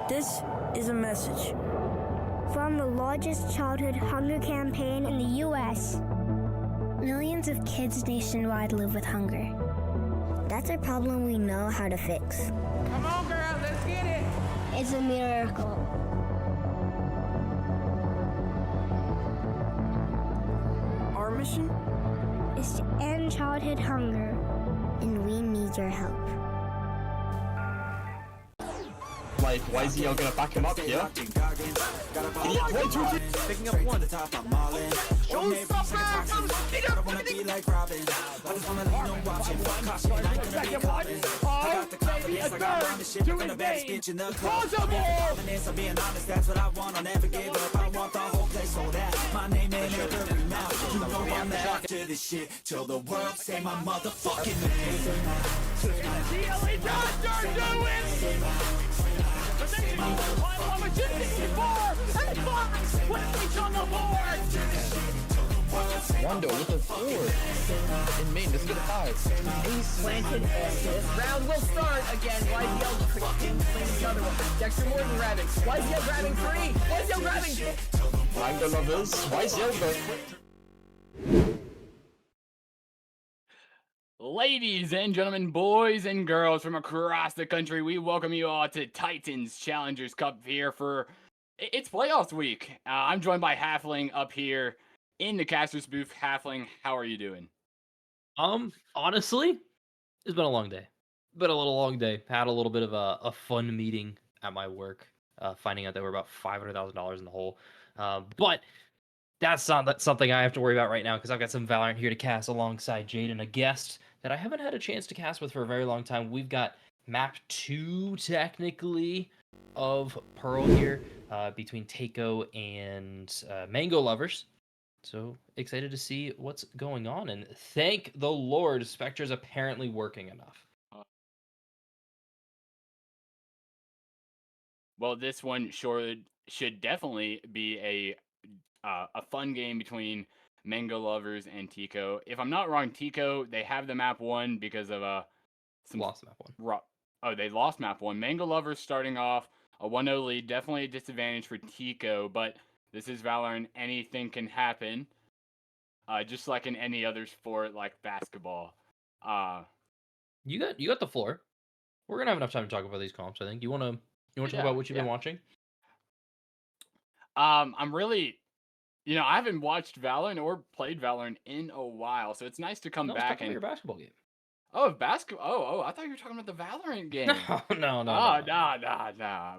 This is a message from the largest childhood hunger campaign in the U.S. Millions of kids nationwide live with hunger. That's a problem we know how to fix. Come on, girl, let's get it. It's a miracle. Our mission is to end childhood hunger, and we need your help. Like, why is he all gonna back him up here? Picking up one. Show this shit till the world say my motherfucking name. Rondo with a 4 in main, doesn't get a 5. Ace planted, and this round will start again. YZL playing the other one. Dexter Morgan grabbing. YZL grabbing 3. YZL grabbing. Rondo lovers. YZL going. Ladies and gentlemen, boys and girls from across the country, we welcome you all to Titans Challengers Cup here for it's playoffs week. I'm joined by Halfling up here in the caster's booth. Halfling, how are you doing? Honestly, it's been a long day. Been a little long day. Had a little bit of a fun meeting at my work, finding out that we're about $500,000 in the hole. But that's not something I have to worry about right now because I've got some Valorant here to cast alongside Jade and a guest that I haven't had a chance to cast with for a very long time. We've got map 2, technically, of Pearl here between Takeo and Mango Lovers. So excited to see what's going on. And thank the Lord, Spectre's apparently working enough. Well, this one should definitely be a fun game between Mango Lovers and Tico. If I'm not wrong, Tico, they have the map 1 because of some lost map 1. They lost map 1. Mango Lovers starting off a 1-0 lead, definitely a disadvantage for Tico, but this is Valorant. Anything can happen. Just like in any other sport like basketball. You got the floor. We're gonna have enough time to talk about these comps, I think. You wanna talk about what you've been watching? I'm really, I haven't watched Valorant or played Valorant in a while, so it's nice to come back and your basketball game. Oh, basketball. Oh, I thought you were talking about the Valorant game. No. Nah.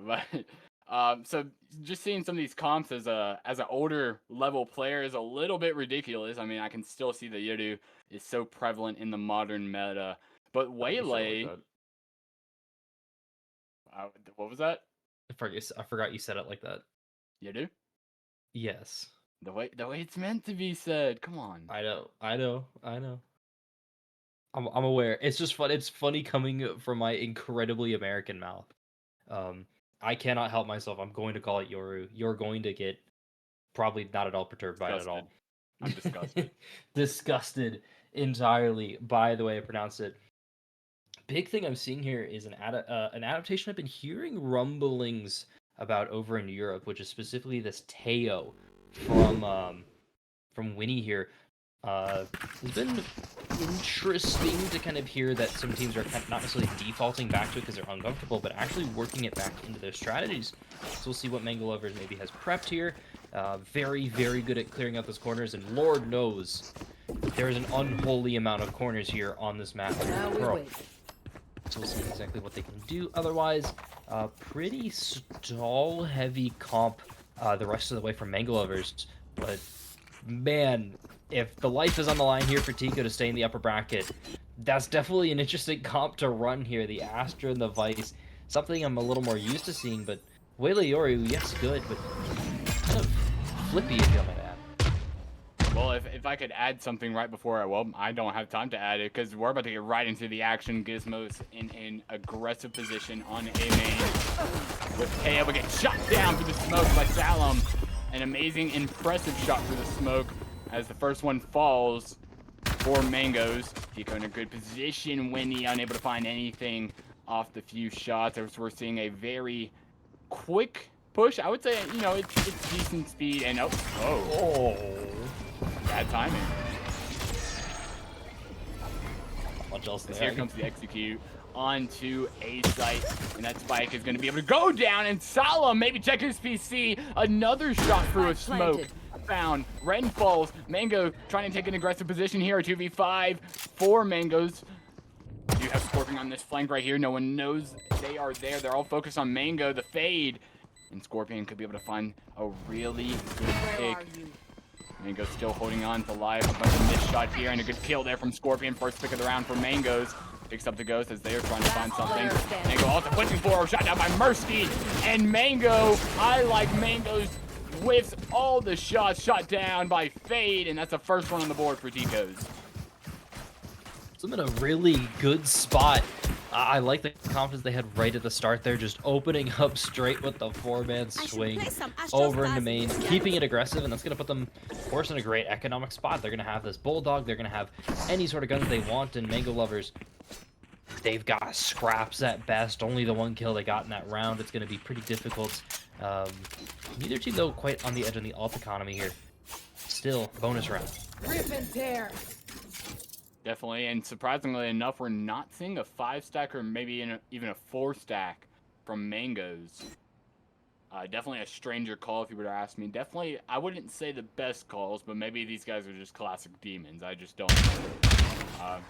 But so just seeing some of these comps as an older level player is a little bit ridiculous. I mean, I can still see that Yoru is so prevalent in the modern meta, but Waylay. What was that? I forgot you said it like that. Yoru? Yes. The way it's meant to be said. Come on. I know. I'm aware. It's just fun. It's funny coming from my incredibly American mouth. I cannot help myself. I'm going to call it Yoru. You're going to get probably not at all perturbed by it at all. I'm disgusted. Disgusted entirely by the way I pronounce it. Big thing I'm seeing here is an adaptation I've been hearing rumblings about over in Europe, which is specifically this Teo from Winnie here. It's been interesting to kind of hear that some teams are kind of not necessarily defaulting back to it because they're uncomfortable, but actually working it back into their strategies. So we'll see what Mango Lovers maybe has prepped here. Very, very good at clearing out those corners, and Lord knows there is an unholy amount of corners here on this map. So we'll see exactly what they can do. Otherwise, pretty stall-heavy comp the rest of the way from Mango Lovers, but man, if the life is on the line here for Tico to stay in the upper bracket, that's definitely an interesting comp to run here. The Astra and the Vice, something I'm a little more used to seeing, but Waylay Yoru, yes, good, but kind of flippy, if you might add. Well, if I could add something right before I don't have time to add it because we're about to get right into the action. Gizmos in an aggressive position on A main with Teo getting shot down through the smoke by Salem. An amazing, impressive shot through the smoke as the first one falls for Mangoes. Tico in a good position. Winnie unable to find anything off the few shots. As we're seeing a very quick push. I would say, you know, it's decent speed and oh, bad timing. Much else Here there. comes the execute onto A site, and that spike is going to be able to go down. And Salam maybe check his PC. Another shot through a smoke. Found. Ren falls. Mango trying to take an aggressive position here. 2v5 for Mangoes. You have Scorpion on this flank right here. No one knows they are there. They're all focused on Mango, the fade. And Scorpion could be able to find a really good pick. Mango still holding on to life. A bunch of missed shot here and a good kill there from Scorpion. First pick of the round for Mangoes. Picks up the Ghost as they are trying to find something. Mango also pushing for a shot down by Mercy. And Mango, I like Mango's whiffs all the shots. Shot down by Fade. And that's the first one on the board for Tico's. I'm in a really good spot. I like the confidence they had right at the start there, just opening up straight with the 4-man swing over into main, keeping it aggressive, and that's going to put them, of course, in a great economic spot. They're going to have this Bulldog, they're going to have any sort of guns they want, and Mango Lovers, they've got scraps at best. Only the one kill they got in that round. It's going to be pretty difficult. Neither team, though, quite on the edge on the alt economy here. Still, bonus round. Rip and tear. Definitely, and surprisingly enough, we're not seeing a 5-stack or maybe even a 4-stack from Mangoes. Definitely a stranger call if you were to ask me. Definitely, I wouldn't say the best calls, but maybe these guys are just classic demons. I just don't know.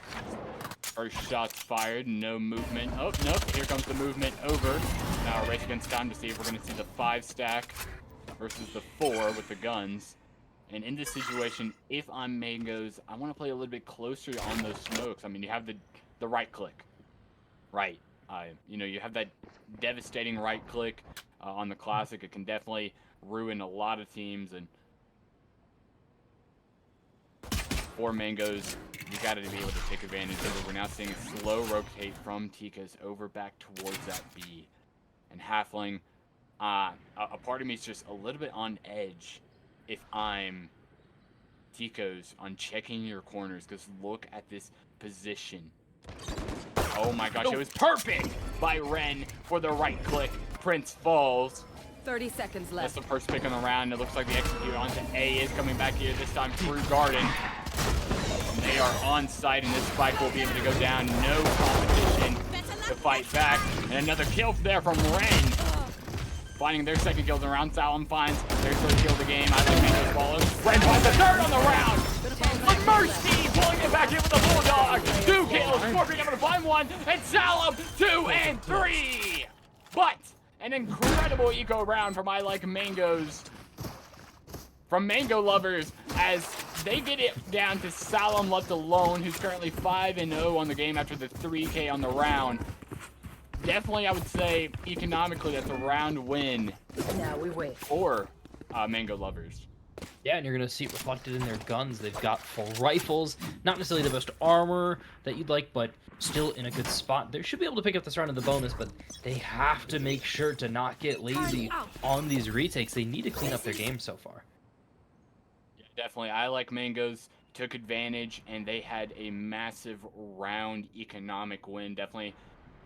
First shots fired, no movement. Oh, nope, here comes the movement over. Now a race against time to see if we're going to see the 5-stack versus the 4 with the guns. And in this situation, if I'm Mangoes, I want to play a little bit closer on those smokes. I mean, you have the right click, right? You know, you have that devastating right click on the Classic. It can definitely ruin a lot of teams. And for Mangoes, you got to be able to take advantage of it. We're now seeing a slow rotate from Tico's over back towards that B. And Halfling, a part of me is just a little bit on edge if I'm Tico's on checking your corners, because look at this position. Oh my gosh, it was perfect by Ren for the right click. Prince falls. 30 seconds left. That's the first pick on the round. It looks like the execute onto A is coming back here, this time through Garden. They are on site, and this spike will be able to go down. No competition to fight back. And another kill there from Ren. Finding their second kills in the round. Salam finds their third kill of the game. I think Mango's follows. Ren finds the third on the round. But Mercy pulling it back in with the Bulldog. 2 kills. Scorpion able to find 1. And Salam 2 and 3. But an incredible eco round from I Like Mangoes. From Mango Lovers as they get it down to Salam left alone, who's currently 5-0 on the game after the 3K on the round. Definitely, I would say, economically, that's a round win Now we wait. for Mango Lovers. Yeah, and you're going to see it reflected in their guns. They've got full rifles, not necessarily the best armor that you'd like, but still in a good spot. They should be able to pick up this round of the bonus, but they have to make sure to not get lazy on these retakes. They need to clean up their game so far. Yeah, definitely, I Like Mangoes took advantage, and they had a massive round economic win. Definitely,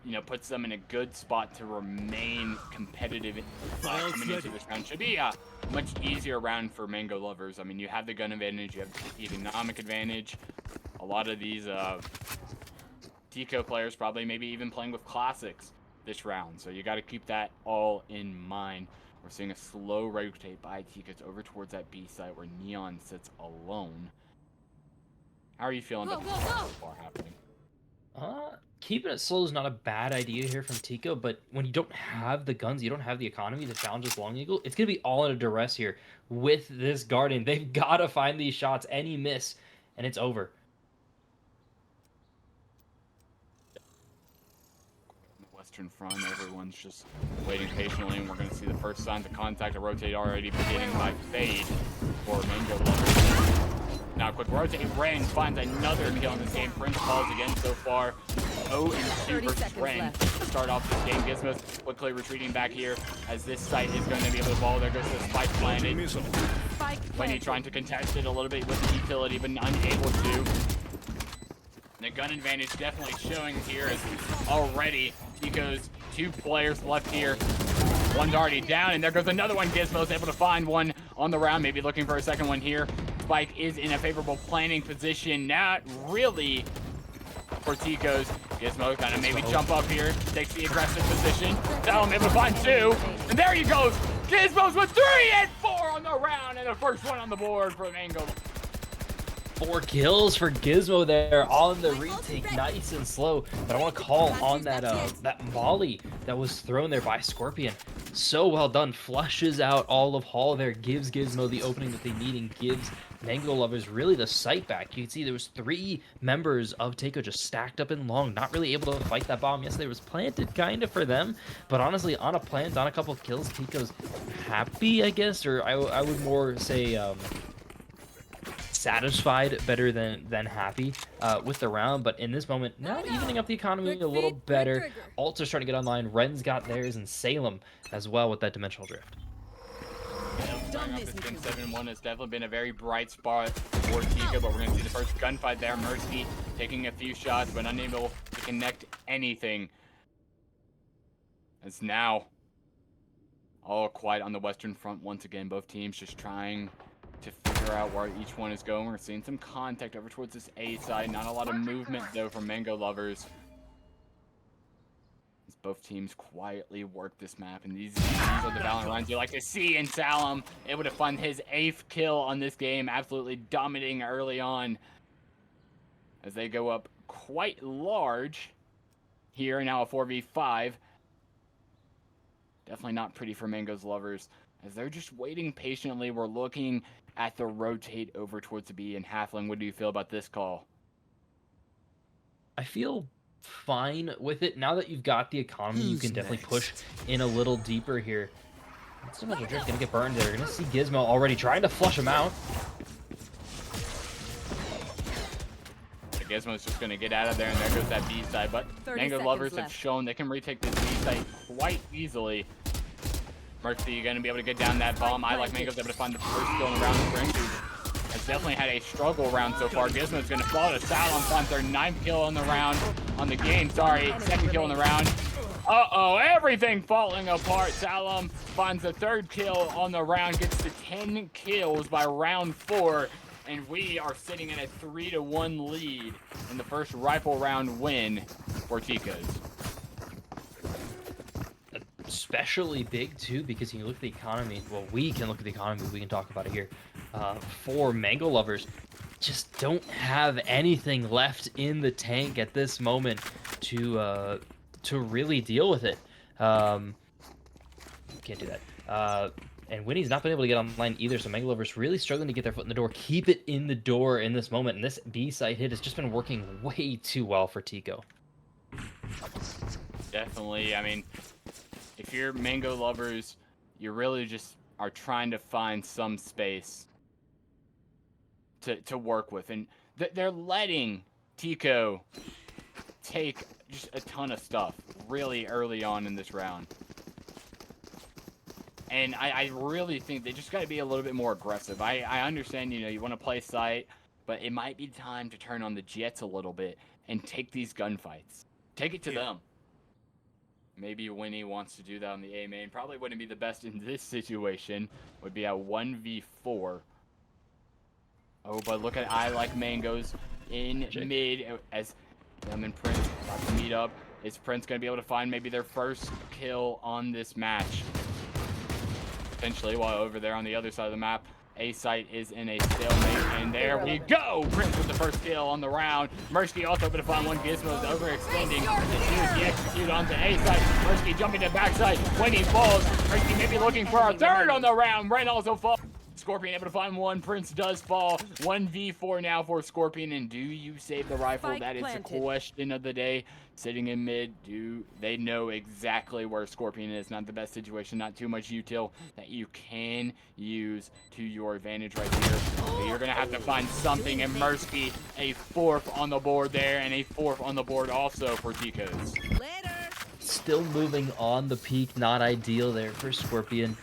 you know, puts them in a good spot to remain competitive coming into this round. Should be a much easier round for Mango Lovers. I mean, you have the gun advantage, you have the economic advantage. A lot of these Tico players probably maybe even playing with Classics this round, so you got to keep that all in mind. We're seeing a slow rotate by Tico's over towards that B site where Neon sits alone. How are you feeling about this so far happening? Keeping it slow is not a bad idea here from Tico, but when you don't have the guns, you don't have the economy to challenge this Long Eagle, it's going to be all in a duress here with this Garden. They've got to find these shots. Any miss, and it's over. On the Western Front, everyone's just waiting patiently, and we're going to see the first signs of contact. A rotate already beginning by Fade for Mango Lovers. Now, quick rotate. Ren finds another kill in this game. Prince falls again so far. 0-2 versus Ren to start off this game. Gizmos quickly retreating back here as this site is going to be able to ball. There goes the spike planted. Plenty trying to contest it a little bit with the utility, but unable to. The gun advantage definitely showing here as already Tico's 2 players left here. One's already down, and there goes another one. Gizmo's able to find one on the round, maybe looking for a second one here. Spike is in a favorable planning position, not really for Tico's. Gizmo kind of maybe jump up here, takes the aggressive position. Salem able to find 2, and there he goes. Gizmo's with 3 and 4 on the round, and the first one on the board for Mango. 4 kills for Gizmo there on the retake, nice and slow. But I want to call on that that molly that was thrown there by Scorpion. So well done, flushes out all of Hall there, gives Gizmo the opening that they need, and gives Mango Lovers really the sight back. You can see there was 3 members of Takeo just stacked up in long, not really able to fight that bomb. Yes, there was planted kind of for them, but honestly, on a plant, on a couple of kills, Takeo's happy, I guess, or I would more say satisfied better than happy with the round. But in this moment, now evening up the economy a little better. Ults are starting to get online. Ren's got theirs, and Salem as well with that dimensional drift. Starting off this game 7-1 has definitely been a very bright spot for Tika, but we're going to see the first gunfight there. Mercy taking a few shots, but unable to connect anything. It's now all quiet on the Western Front once again. Both teams just trying to figure out where each one is going. We're seeing some contact over towards this A side. Not a lot of movement, though, from Mango Lovers. As both teams quietly work this map, and these are the Valorant runs you like to see. And Salem able to find his 8th kill on this game, absolutely dominating early on as they go up quite large here. Now a 4v5. Definitely not pretty for Mango's Lovers as they're just waiting patiently. We're looking at the rotate over towards the B. And Halfling, what do you feel about this call? I feel fine with it. Now that you've got the economy, you can definitely push in a little deeper here. It's not just gonna get burned there. You're gonna see Gizmo already trying to flush him out. Gizmo's just gonna get out of there, and there goes that B side. But Mango Lovers have shown they can retake this B side quite easily. Mercy gonna be able to get down that bomb. I like Mango's able to find the first kill in the round. Spring has definitely had a struggle round so far. Gizmo's gonna fall to Salem, finds their 9th kill on the round, on the game, sorry, 2nd kill on the round. Uh-oh, everything falling apart. Salem finds the 3rd kill on the round, gets to 10 kills by round 4, and we are sitting in a 3-1 lead in the first rifle round win for Ticos. Especially big too, because you look at the economy. Well, we can look at the economy. We can talk about it here. For Mango Lovers, just don't have anything left in the tank at this moment to really deal with it. Can't do that. And Winnie's not been able to get online either, so Mango Lovers really struggling to get their foot in the door. Keep it in the door in this moment, and this B side hit has just been working way too well for Tico. Definitely. I mean, if you're Mango Lovers, you really just are trying to find some space to work with. And they're letting Tico take just a ton of stuff really early on in this round. And I really think they just got to be a little bit more aggressive. I understand, you want to play sight, but it might be time to turn on the jets a little bit and take these gunfights. Take it to them. Maybe Winnie wants to do that on the A main. Probably wouldn't be the best in this situation. Would be at 1v4. Oh, but look at I Like Mangoes in mid as them and Prince about to meet up. Is Prince going to be able to find maybe their first kill on this match? Potentially, while over there on the other side of the map, A site is in a stalemate, and there we go! Prince with the first kill on the round. Mercy also able to find one. Gizmo's overextending. The execute onto A site. Mercy jumping to backside. When he falls, Mercy maybe looking for a 3rd on the round. Ren also falls. Scorpion able to find one. Prince does fall. 1v4 now for Scorpion. And do you save the rifle? That is the question of the day. Sitting in mid, do they know exactly where Scorpion is? Not the best situation, not too much util that you can use to your advantage right here. But you're going to have to find something. And Mercy, a 4th on the board there, and a 4th on the board also for Ticos. Still moving on the peak, not ideal there for Scorpion.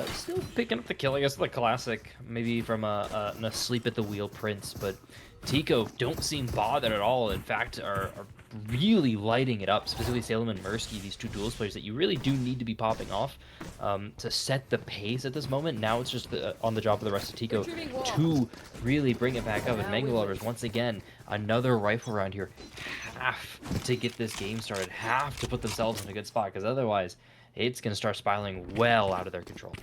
Still picking up the kill, I guess, the classic, maybe from an asleep at the wheel Prince, but Tico don't seem bothered at all. In fact, are really lighting it up, specifically Salem and Mursky, these two duels players that you really do need to be popping off to set the pace at this moment. Now it's just on the job of the rest of Tico to really bring it back up. And Mango Lovers, once again, another rifle round here, have to get this game started, have to put themselves in a good spot, because otherwise it's going to start spiraling well out of their control.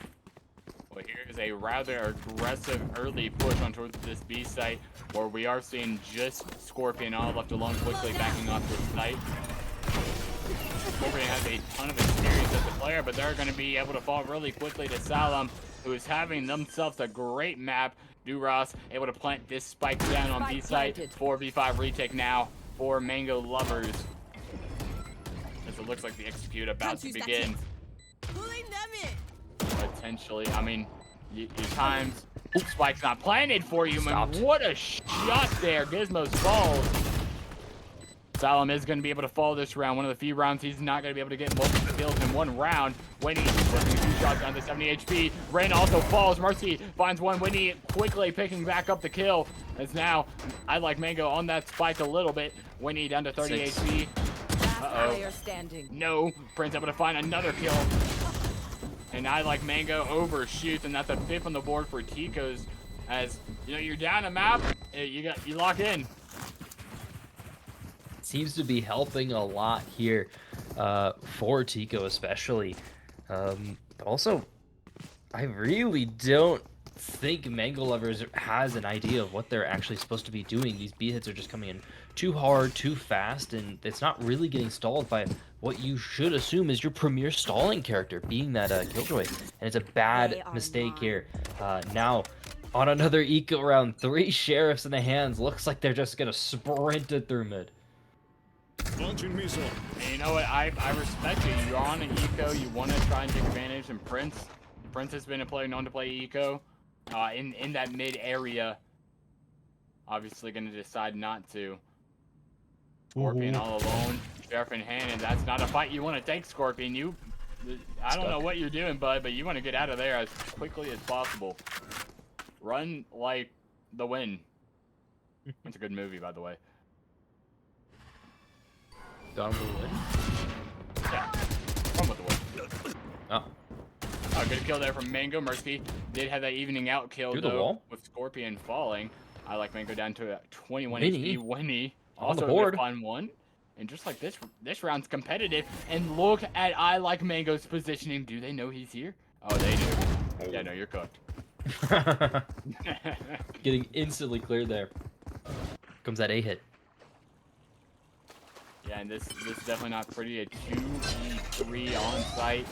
Well, here's a rather aggressive early push on towards this B site, where we are seeing just Scorpion all left alone, quickly backing off this site. Scorpion has a ton of experience as a player, but they're going to be able to fall really quickly to Salem, who is having themselves a great map. Duras able to plant this spike down on B site. 4v5 retake now for Mango Lovers. As it looks like the execute about to begin. Potentially, I mean, your times. Spike's not planted for you, man. What a shot there. Gizmo's falls. Salem is going to be able to fall this round. One of the few rounds he's not going to be able to get multiple kills in one round. Winnie working 2 shots down to 70 HP. Ren also falls. Mercy finds one. Winnie quickly picking back up the kill. As now, I like Mango on that spike a little bit. Winnie down to 30 HP. Uh-oh. No. Prince able to find another kill. And I like Mango overshoots, and that's a 5th on the board for Tico's. As you know, you're down a map, you lock in. Seems to be helping a lot here for Tico, especially. But also, I really don't think Mango Lovers has an idea of what they're actually supposed to be doing. These B hits are just coming in too hard, too fast, and it's not really getting stalled by what you should assume is your premier stalling character, being that Killjoy. And it's a bad mistake here. Now, on another eco round, 3 sheriffs in the hands. Looks like they're just going to sprint it through mid. And you know what? I respect it. You're on an eco. You want to try and take advantage. And Prince has been a player known to play eco in that mid area. Obviously going to decide not to. Scorpion all alone. Sheriff in hand, and that's not a fight you want to take, Scorpion. I don't know what you're doing, bud, but you want to get out of there as quickly as possible. Run like the wind. It's a good movie, by the way. Gone with the wind? Yeah. Run with the wind. Oh, good kill there from Mango. Mercy did have that evening out kill, through the though, wall with Scorpion falling. I like Mango down to 21 Winnie. HP. Winnie On the also board. on one. And just like this round's competitive. And look at I like Mango's positioning. Do they know he's here? Oh, they do. Yeah, no, you're cooked. Getting instantly cleared there. Comes that A hit. Yeah, and this is definitely not pretty. A 2v3 on site.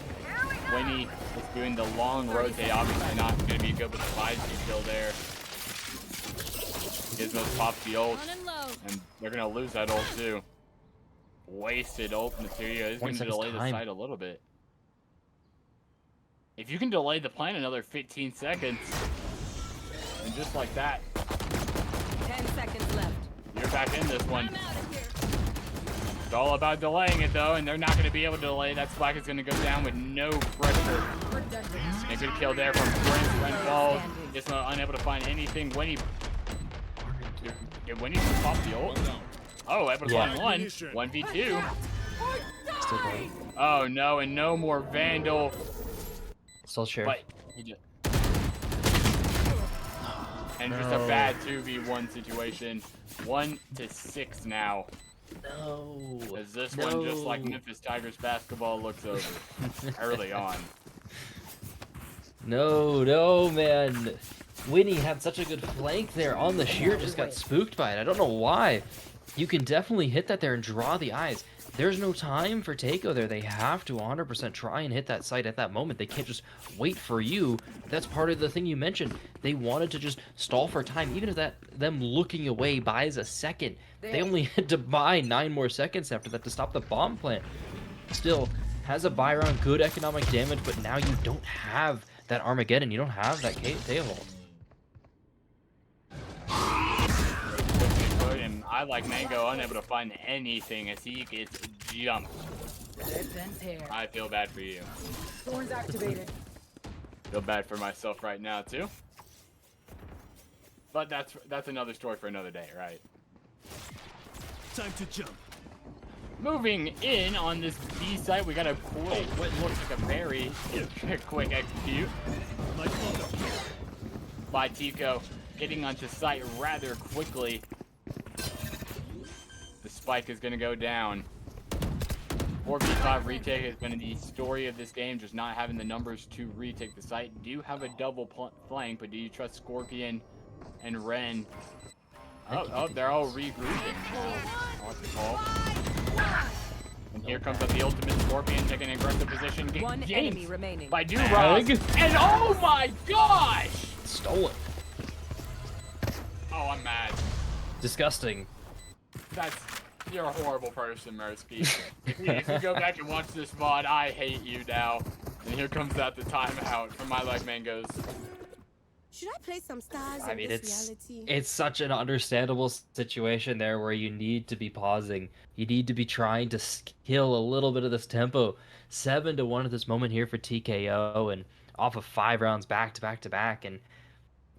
Winnie is doing the long rotate. Obviously not going to be good with the 5G kill there. Gizmo's popped the ult. And they're going to lose that ult too. Wasted ult material. He's going to delay the site a little bit. If you can delay the plan another 15 seconds, and just like that, 10 seconds left. you're back in this one. It's all about delaying it though, and they're not going to be able to delay. That Slack is going to go down with no pressure. A good kill there from Prince. Ren falls. Gizmo unable to find anything. Winnie just popped the ult. Oh, able to find one. 1v2. Oh no, and no more Vandal. Still share. But and just a bad 2v1 situation. 1-6 now. No. As this one, just like Memphis Tigers basketball, looks over early on. No, man. Winnie had such a good flank there on the shear, just got spooked by it. I don't know why. You can definitely hit that there and draw the eyes. There's no time for Takeo there. They have to 100% try and hit that site at that moment. They can't just wait for you. That's part of the thing you mentioned. They wanted to just stall for time. Even if them looking away buys a second, they only had to buy 9 more seconds after that to stop the bomb plant. Still, has a buy round, good economic damage, but now you don't have that Armageddon. You don't have that Tail vault. And I like Mango unable to find anything as he gets jumped. I feel bad for you. Thorns activated. Feel bad for myself right now too. But that's another story for another day, right? Time to jump. Moving in on this B site, we got a quick, what looks like a very quick execute by Tico, getting onto site rather quickly. The spike is going to go down. 4v5 retake has been the story of this game, just not having the numbers to retake the site. Do have a double flank, but do you trust Scorpion and Ren? Oh, they're all regrouping. And here comes up the ultimate Scorpion, taking an aggressive position. One enemy remaining. By Durag. And oh my gosh! Stole it. Oh, I'm mad. Disgusting. You're a horrible person, Mersky. If you go back and watch this VOD, I hate you now. And here comes out the timeout from My Like Mangoes. Should I play some stars I in mean, this reality? it's such an understandable situation there where you need to be pausing. You need to be trying to kill a little bit of this tempo. 7-1 at this moment here for TKO, and off of 5 rounds back to back to back. And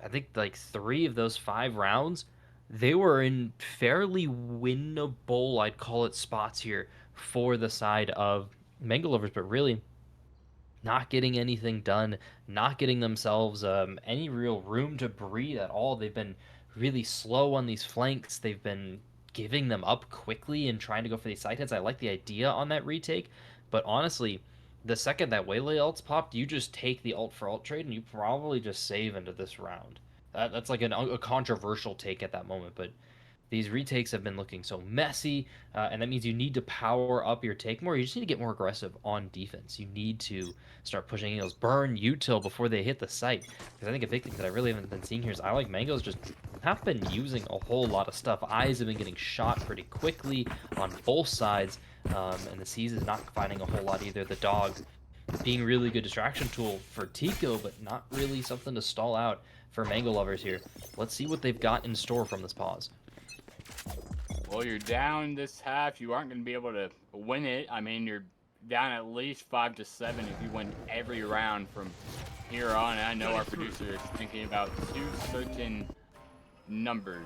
I think like 3 of those 5 rounds, they were in fairly winnable, I'd call it, spots here for the side of Mango Lovers, but really not getting anything done, not getting themselves any real room to breathe at all. They've been really slow on these flanks. They've been giving them up quickly and trying to go for these side hits. I like the idea on that retake, but honestly, the second that Waylay ults popped, you just take the ult for ult trade and you probably just save into this round. That's like a controversial take at that moment, but these retakes have been looking so messy, and that means you need to power up your take more. You just need to get more aggressive on defense. You need to start pushing those burn util before they hit the site. Because I think a big thing that I really haven't been seeing here is I Like Mangoes just have been using a whole lot of stuff. Eyes have been getting shot pretty quickly on both sides, and the C's is not finding a whole lot either. The dog being really good distraction tool for Tico, but not really something to stall out for Mango Lovers here. Let's see what they've got in store from this pause. Well, you're down this half. You aren't going to be able to win it. I mean, you're down at least 5-7 if you win every round from here on. And I know our producer is thinking about 2 certain numbers.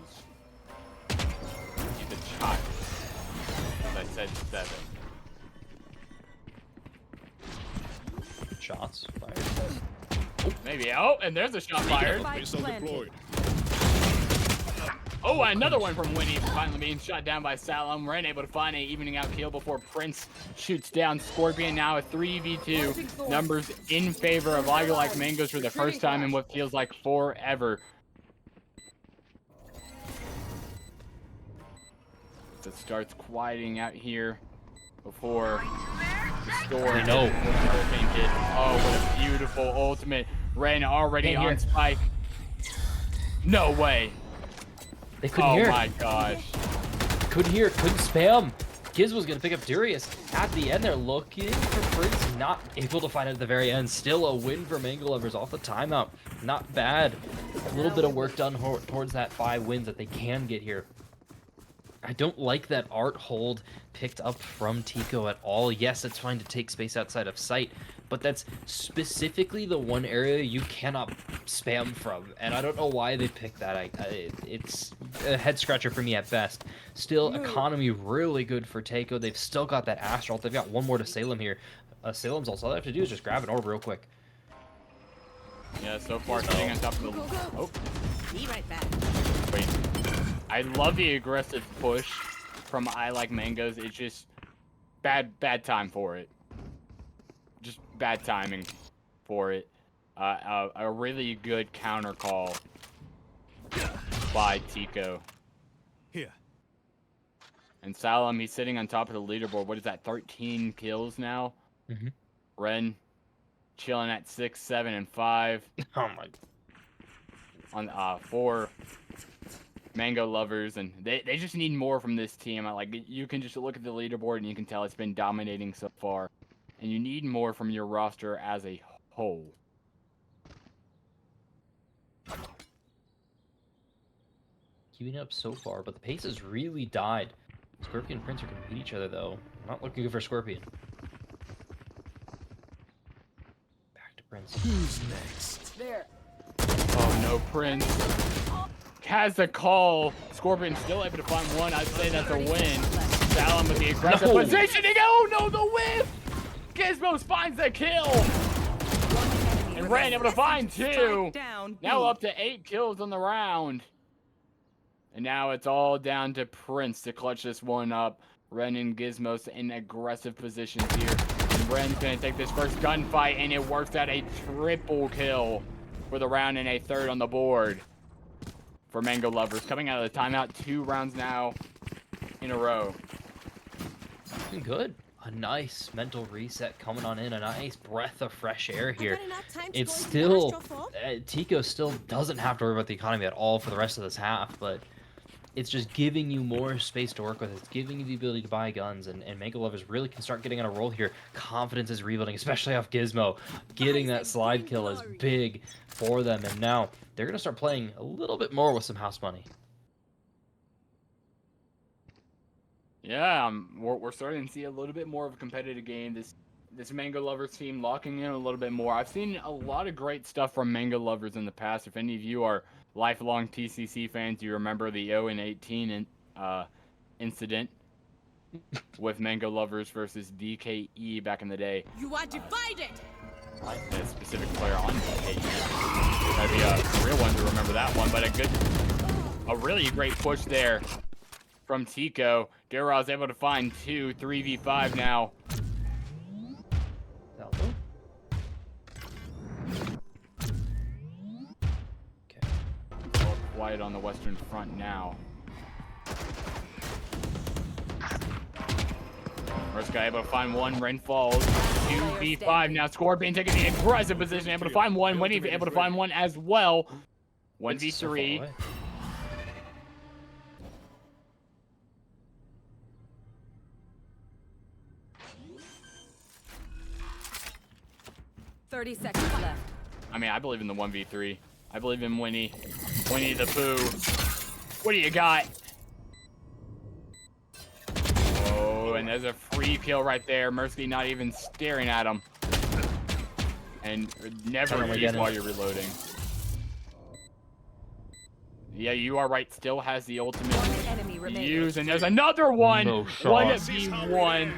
He's a child. As I said, 7. Shots fired. Maybe. Oh, and there's a shot fired. Planted. Oh, another one from Winnie, finally being shot down by Salem. Ren able to find a evening out kill before Prince shoots down Scorpion. Now a 3v2. Numbers in favor of I Like Mangoes for the first time in what feels like forever. It starts quieting out here before the story. No. Oh, what a beautiful ultimate. Ren already on spike. No way. They couldn't hear. Oh my gosh. Couldn't hear, couldn't spam. Giz was going to pick up Darius. At the end, they're looking for Prince. Not able to find it at the very end. Still a win for Mango Lovers off the timeout. Not bad. A little bit of work done towards that 5 wins that they can get here. I don't like that art hold picked up from Tico at all. Yes, it's fine to take space outside of sight, but that's specifically the one area you cannot spam from, and I don't know why they picked that. It's a head scratcher for me at best. Still, economy really good for Taco. They've still got that Astral. They've got one more to Salem here. Salem's all they have to do is just grab an orb real quick. Yeah, so far sitting on top of the... Oh. Be right back. Wait. I love the aggressive push from I Like Mangoes. It's just bad time for it. Just bad timing for it. A really good counter call by Tico. Here. And Salem, he's sitting on top of the leaderboard. What is that, 13 kills now? Mm-hmm. Ren chilling at 6, 7, and 5. Oh my. On 4 Mango Lovers, and they just need more from this team. You can just look at the leaderboard and you can tell it's been dominating so far, and you need more from your roster as a whole. Keeping it up so far, but the pace has really died. Scorpion and Prince are going to beat each other, though. Not looking good for Scorpion. Back to Prince. Who's next? There. Oh no, Prince has the call. Scorpion still able to find one. I'd say that's a win. Salem with the aggressive No. positioning. Oh no, the whiff! Gizmos finds the kill. And Ren able to find 2. Down. Now up to 8 kills on the round. And now it's all down to Prince to clutch this one up. Ren and Gizmos in aggressive positions here. And Ren's gonna take this first gunfight, and it works out a triple kill for the round and a 3rd on the board for Mango Lovers. Coming out of the timeout, 2 rounds now in a row. Looking good. A nice mental reset coming on in. A nice breath of fresh air here. It's still... Tico still doesn't have to worry about the economy at all for the rest of this half, but it's just giving you more space to work with. It's giving you the ability to buy guns, and Mango Lovers really can start getting on a roll here. Confidence is rebuilding, especially off Gizmo. Getting that slide kill is big for them, and now they're going to start playing a little bit more with some house money. Yeah, we're starting to see a little bit more of a competitive game. This Mango Lovers team locking in a little bit more. I've seen a lot of great stuff from Mango Lovers in the past. If any of you are lifelong TCC fans, you remember the 0-18 incident with Mango Lovers versus DKE back in the day. You are divided. A specific player on DKE. That'd be a real one to remember that one, but a really great push there from Tico. Dara was able to find 2, 3v5 now. Okay. All quiet on the Western Front now. First guy able to find 1, Ren falls. 2v5 now. Scorpion taking the aggressive position, able to find 1. Winnie able to find 1 as well. 1v3. 30 seconds left. I mean, I believe in the 1v3. I believe in Winnie. Winnie the Pooh. What do you got? Oh, and there's a free kill right there. Mercy not even staring at him. And never use while you're reloading. Yeah, you are right. Still has the ultimate use. And there's another one. No shot. 1v1.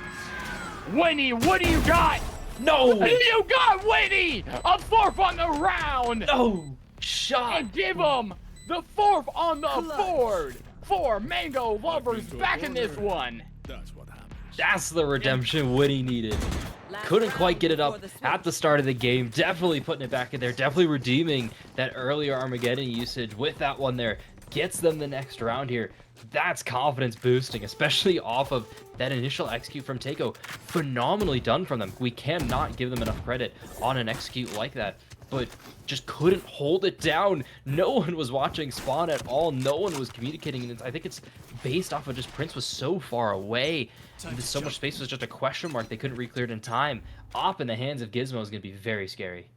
Winnie, what do you got? No! You got Winnie! A 4th on the round! No! Shot! And give him the 4th on the board for Mango Lovers back in this one. That's the redemption Winnie needed. Couldn't quite get it up at the start of the game. Definitely putting it back in there. Definitely redeeming that earlier Armageddon usage with that one there. Gets them the next round here. That's confidence boosting, especially off of that initial execute from Takeo. Phenomenally done from them. We cannot give them enough credit on an execute like that, but just couldn't hold it down. No one was watching Spawn at all. No one was communicating. And I think it's based off of just Prince was so far away. And so much space was just a question mark. They couldn't re-clear it in time. Op in the hands of Gizmo is going to be very scary.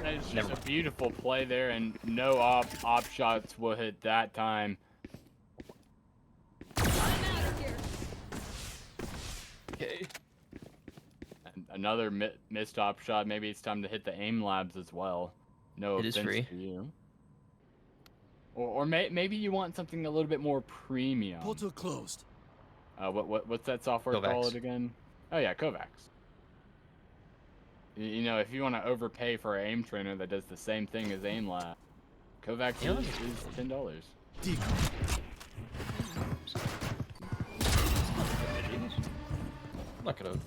That's just a beautiful play there, and no op shots will hit that time. Okay. Another missed op shot. Maybe it's time to hit the aim labs as well. No It is offense free. to you. Or maybe you want something a little bit more premium. Portal closed. What's that software Kovacs. called again? Oh yeah, Kovacs. You know, if you want to overpay for an aim trainer that does the same thing as aim lab, Kovacs is $10. I'm not gonna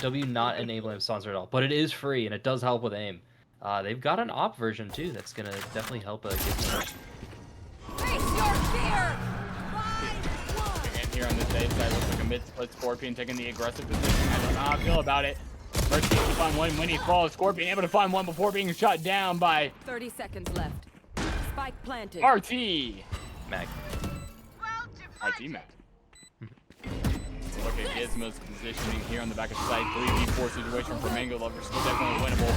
W not enabling sponsor at all, but it is free and it does help with aim. They've got an op version too that's gonna definitely help get some. And here on the safe side, looks like a mid-split Scorpion taking the aggressive position. I don't know how I feel about it. Mercy able to find 1 when he falls. Scorpion able to find 1 before being shot down by 30 seconds left. Spike planted. RT. Mag. RT Mag. Look at Gizmo's positioning here on the back of site. 3v4 situation for Mango Lovers. Still definitely winnable.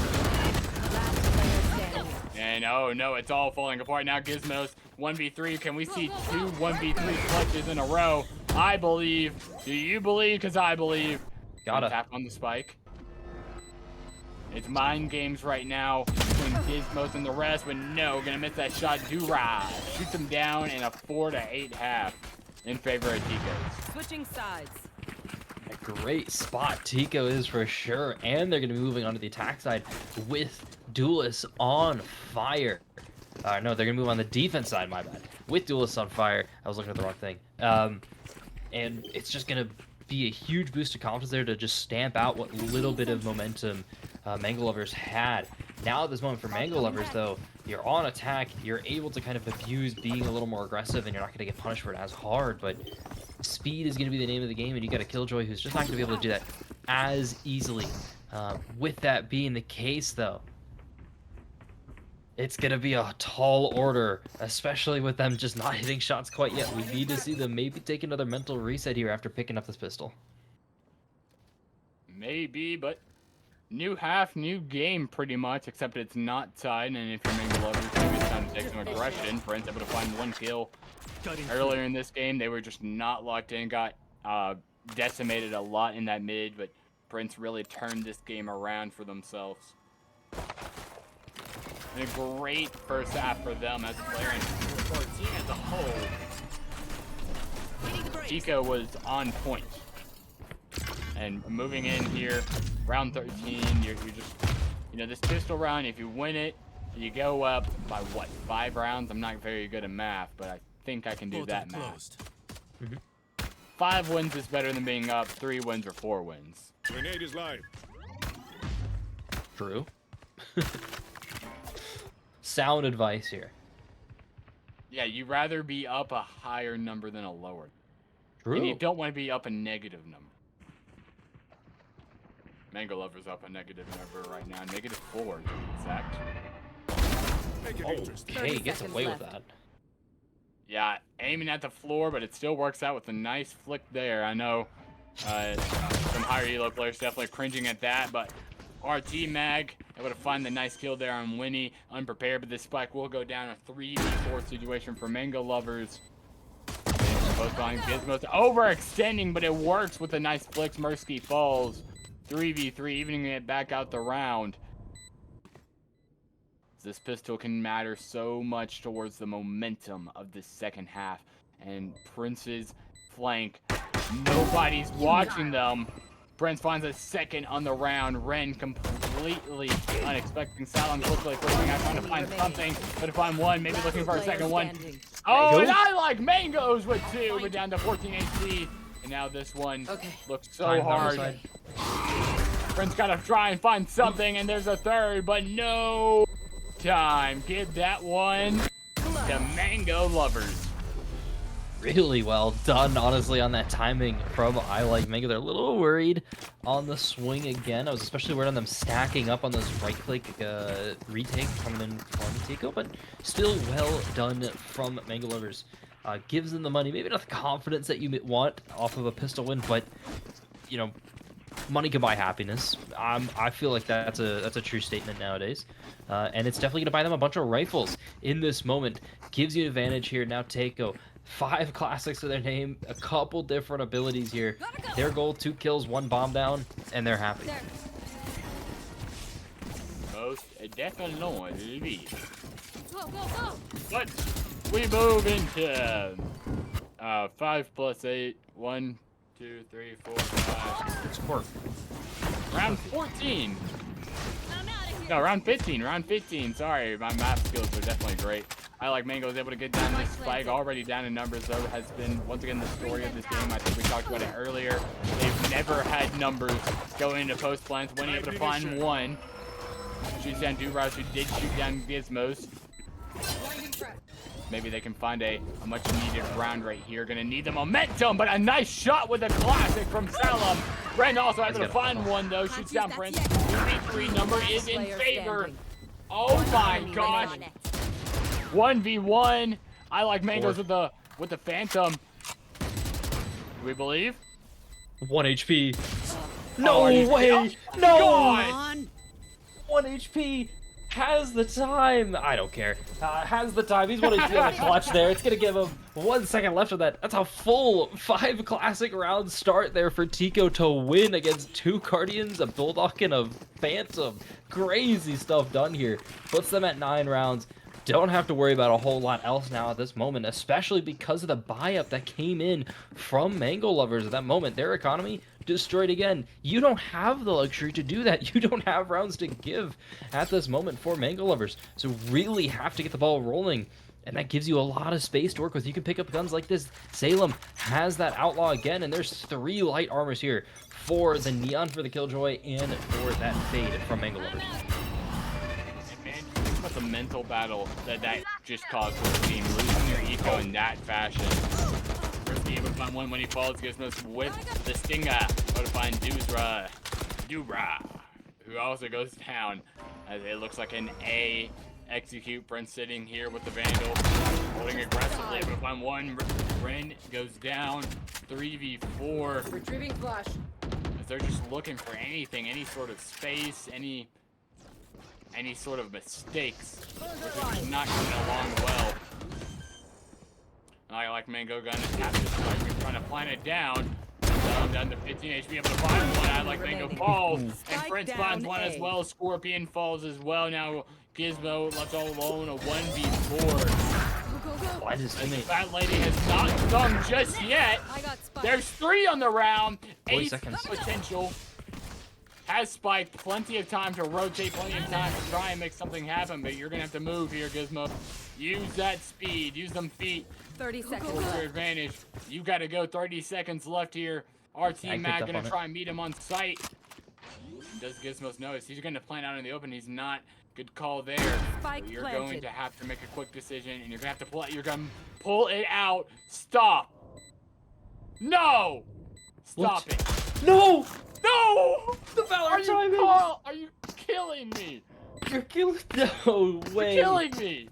Last player standing. And oh no, it's all falling apart now. Gizmo's 1v3. Can we see 2 1v3 clutches in a row? I believe. Do you believe? Because I believe. Gotta. Tap on the spike. It's mind games right now between Gizmos and the rest, but no, gonna miss that shot. Durag shoots him down in a 4-8 half in favor of Tico's. Switching sides. A great spot Tico is for sure, and they're going to be moving on to the attack side with Duelist on fire. No, they're going to move on the defense side, my bad. With Duelist on fire. I was looking at the wrong thing. And it's just going to be a huge boost of confidence there to just stamp out what little bit of momentum Mango Lovers had. Now at this moment for Mango Lovers, though, you're on attack, you're able to kind of abuse being a little more aggressive, and you're not going to get punished for it as hard, but speed is going to be the name of the game, and you got a Killjoy who's just not going to be able to do that as easily. With that being the case, though, it's going to be a tall order, especially with them just not hitting shots quite yet. We need to see them maybe take another mental reset here after picking up this pistol. Maybe, but new half, new game pretty much, except it's not tied, and if you're Mango Lovers, maybe it's time to take some aggression. Prince able to find 1 kill. Earlier in this game, they were just not locked in, got decimated a lot in that mid, but Prince really turned this game around for themselves. And a great first half for them as a player and for our team as a whole. Tico was on point. And moving in here, round 13, you're just, you know, this pistol round, if you win it, you go up by what, 5 rounds? I'm not very good at math, but I think I can do that math. 5 wins is better than being up 3 wins or 4 wins. Grenade is live. True. Sound advice here. Yeah, you'd rather be up a higher number than a lower. True. And you don't want to be up a negative number. Mango Lover's up a negative number right now. -4 to be exact. Okay, gets away with that. Yeah, aiming at the floor, but it still works out with a nice flick there. I know some higher elo players definitely cringing at that, but RT Mag able to find the nice kill there on Winnie, unprepared, but this spike will go down a 3v4 situation for Mango Lovers. Both on Gizmos overextending, but it works with a nice flicks. Mursky falls. 3v3, evening it back out the round. This pistol can matter so much towards the momentum of the second half. And Prince's flank, nobody's watching them. Prince finds a second on the round. Ren completely unexpected. Salon quickly pushing out, trying to find something, but to find one, maybe looking for a second one. Oh, and I like Mangoes with 2, but down to 14 HP. And now this one looks so hard. Prince gotta try and find something, and there's a third, but no time. Give that one to Mango Lovers. Really well done, honestly, on that timing from I Like Mango. They're a little worried on the swing again. I was especially worried on them stacking up on those right-click retakes coming in from Tico, but still well done from Mango Lovers. Gives them the money, maybe not the confidence that you want off of a pistol win, but, you know, money can buy happiness. I feel like that's a true statement nowadays. And it's definitely going to buy them a bunch of rifles in this moment. Gives you an advantage here. Now Takeo, 5 classics to their name, a couple different abilities here. Their goal, 2 kills, 1 bomb down, and they're happy. Most definitely. But we move into 5 plus 8. 1, 2, 3, 4, 5. Round 14. No, round 15. Round 15. Sorry, my math skills are definitely great. I Like Mango is able to get down this spike. Already down in numbers, though, has been once again the story of this game. I think we talked about it earlier. They've never had numbers going into post plants. When able to find one, shoots down Duraj, who did shoot down Gizmos. Maybe they can find a much needed round right here. Gonna need the momentum, but a nice shot with a classic from Salem. Ren also able to find one, though. Shoots down Prince. 3v3 number is in favor. Oh my gosh. 1v1. I Like Mangoes with the Phantom. Do we believe? 1 HP. No way. No. God. 1 HP. has the time. I don't care. Has the time. He's wanting to be on the clutch there. It's going to give him 1 second left of that. That's a full 5 classic round start there for Tico to win against 2 Guardians, a Bulldog, and a Phantom. Crazy stuff done here. Puts them at 9 rounds. Don't have to worry about a whole lot else now at this moment, especially because of the buy-up that came in from Mango Lovers at that moment. Their economy destroyed again. You don't have the luxury to do that. You don't have rounds to give at this moment for Mango Lovers. So really have to get the ball rolling. And that gives you a lot of space to work with. You can pick up guns like this. Salem has that Outlaw again, and there's 3 light armors here for the Neon for the Killjoy and for that Fade from Mango Lovers. That's a mental battle that just caused for the team, losing your eco in that fashion. First able to find one when he falls, Gizmos with the Stinger. Able to find Dubra, who also goes down as it looks like an A. Execute Prince sitting here with the Vandal, holding aggressively. Able to find one. Ren goes down. 3v4. Retrieving flash. As they're just looking for anything, any sort of space, any sort of mistakes, which is not coming along well. I like Mango Gun and tap this like trying to plant it down. Down to 15 HP, able to find one. I like Mango falls, and Prince finds one as well. Scorpion falls as well. Now Gizmo left all alone, a 1v4. Why does That lady has not stung just yet. There's 3 on the round. 8 potential. Has spiked, plenty of time to rotate, plenty of time to try and make something happen, but you're gonna have to move here, Gizmo. Use that speed, use them feet. 30 seconds. For your advantage. You gotta go. 30 seconds left here. RT Mag gonna try and meet him on site. Does Gizmos notice? He's gonna plant out in the open. He's not. Good call there. Spike You're planted. going to have to make a quick decision, and you're gonna have to pull it. You're gonna pull it out. Stop. No. Stop it. No. No! The Valor timing! Are you killing me? You're killing. No way. You're killing me.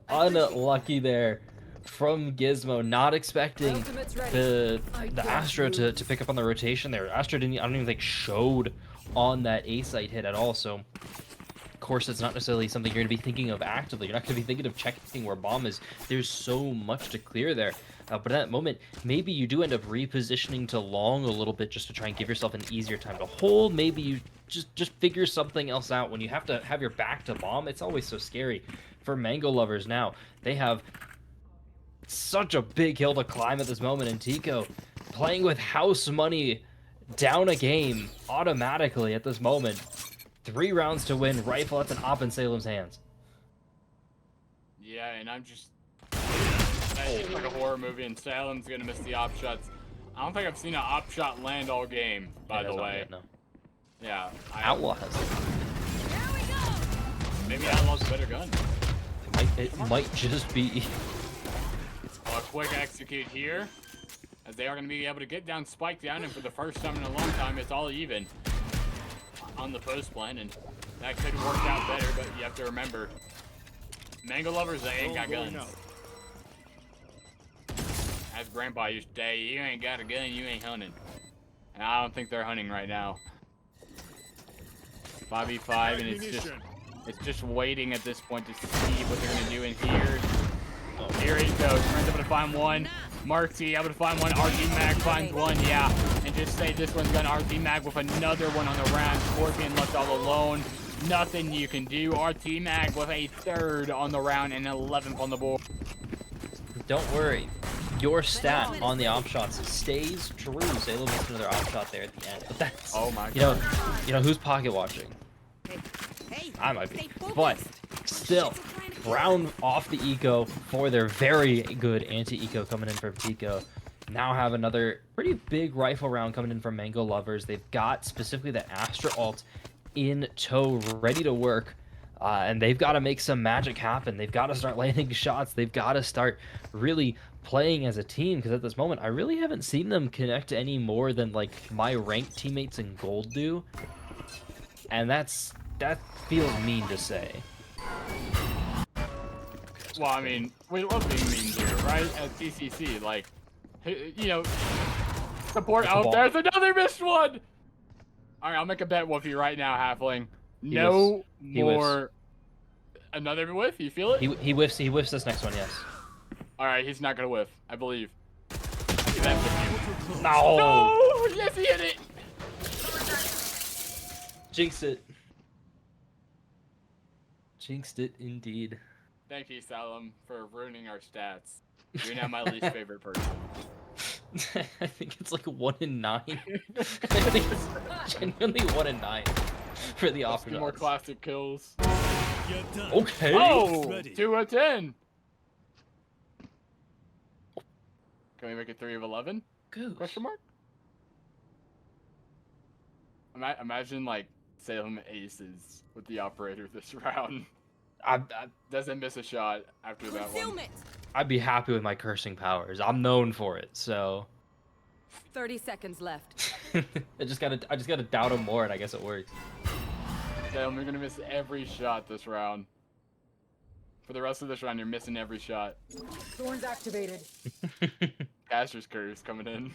Unlucky there from Gizmo, not expecting the Astra to pick up on the rotation there. Astra I don't even think showed on that A site hit at all. So of course it's not necessarily something you're going to be thinking of actively. You're not going to be thinking of checking where bomb is. There's so much to clear there. But at that moment, maybe you do end up repositioning to long a little bit just to try and give yourself an easier time to hold. Maybe you just figure something else out. When you have to have your back to bomb, it's always so scary. For Mango Lovers now, they have such a big hill to climb at this moment, and Tico playing with house money down a game automatically at this moment. 3 rounds to win. Rifle, that's an op in Salem's hands. Yeah, and I'm just... It's like a horror movie, and Salem's gonna miss the op shots. I don't think I've seen an op shot land all game, by the way. No. Yeah. Outlaw has it. Maybe Outlaw's a better gun. It might just be. A quick execute here, as they are going to be able to get down Spike down, and for the first time in a long time, it's all even on the post plan, and that could work out better, but you have to remember, Mango Lovers, they ain't got guns. As Grandpa used to say, you ain't got a gun, you ain't hunting. And I don't think they're hunting right now. 5v5, and it's just waiting at this point to see what they're gonna do in here. Oh, here he goes. Friends able to find one. Marty able to find one. RT Mag finds one. Yeah, and just say this one's got RT Mag with another one on the round. Scorpion left all alone. Nothing you can do. RT Mag with a 3rd on the round and 11th on the board. Don't worry. Your stat on the op shots stays true. Salem missed another op shot there at the end, but that's you know who's pocket watching. I might be, but still, round off the eco for their very good anti-eco coming in from Tico. Now have another pretty big rifle round coming in from Mango Lovers. They've got specifically the Astra ult in tow, ready to work. And they've got to make some magic happen. They've got to start landing shots. They've got to start really playing as a team, because at this moment, I really haven't seen them connect any more than like my ranked teammates in gold do. And that feels mean to say. Well, I mean, we love being mean here, right? At TCC, like, you know, support. Oh, there's another missed one! Alright, I'll make a bet with you right now, Halfling. No He whiffs. more. Another whiff? You feel it? He whiffs. He whiffs this next one. Yes. All right, he's not gonna whiff. I believe. I give that to you. No. No! Yes, he hit it. Jinx it. Jinxed it indeed. Thank you, Salem, for ruining our stats. You're now my least favorite person. I think it's like 1 in 9. I think it's genuinely 1 in 9 for the Let's offer. do more classic kills. Okay. Oh, 2 out of 10. Can we make it 3 of 11? Goose. Question mark? Imagine like Salem aces with the operator this round. I Doesn't miss a shot after that one. Concealment. I'd be happy with my cursing powers. I'm known for it, so 30 seconds left. I just gotta doubt him more, and I guess it works. Salem, you're gonna miss every shot this round. For the rest of this round, you're missing every shot. Thorns activated. Caster's curse coming in.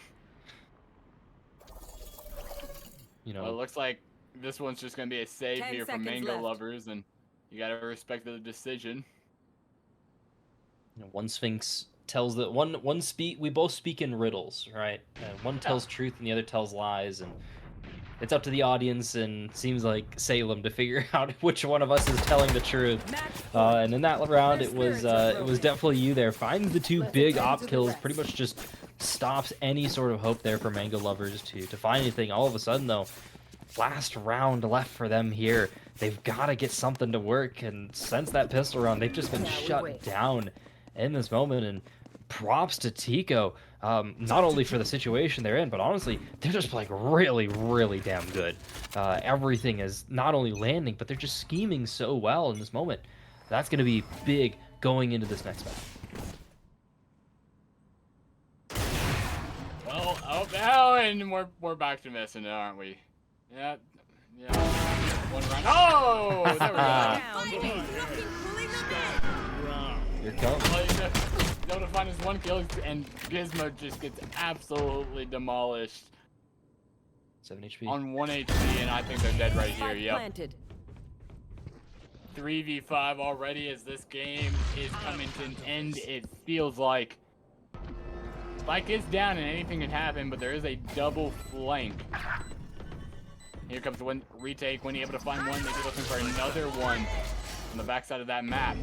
You Well, it know, looks like this one's just gonna be a save 10 here for seconds Mango left. lovers, and you gotta respect the decision. one Sphinx tells that one speak. We both speak in riddles, right? One tells truth and the other tells lies, and it's up to the audience and seems like Salem to figure out which one of us is telling the truth. And in that round, it was definitely you there. Finds the 2 big op kills, pretty much just stops any sort of hope there for Mango lovers to find anything. All of a sudden, though, last round left for them here. They've got to get something to work, and since that pistol round, they've just been shut down in this moment. And props to Tico, not only for the situation they're in, but honestly, they're just playing really, really damn good. Everything is not only landing, but they're just scheming so well in this moment. That's going to be big going into this next match. Well, oh, oh, and we're back to missing it, aren't we? Yeah. One round. Oh, there we go. Here it comes. Well, he's able to find his 1 kill, and Gizmo just gets absolutely demolished 7 HP. on 1 HP, and I think they're dead right here. Spike Yep. planted. 3v5 already as this game is coming to an end. It feels like Spike is down and anything can happen, but there is a double flank. Here comes the one retake. When you're able to find one, maybe looking for another one on the backside of that map.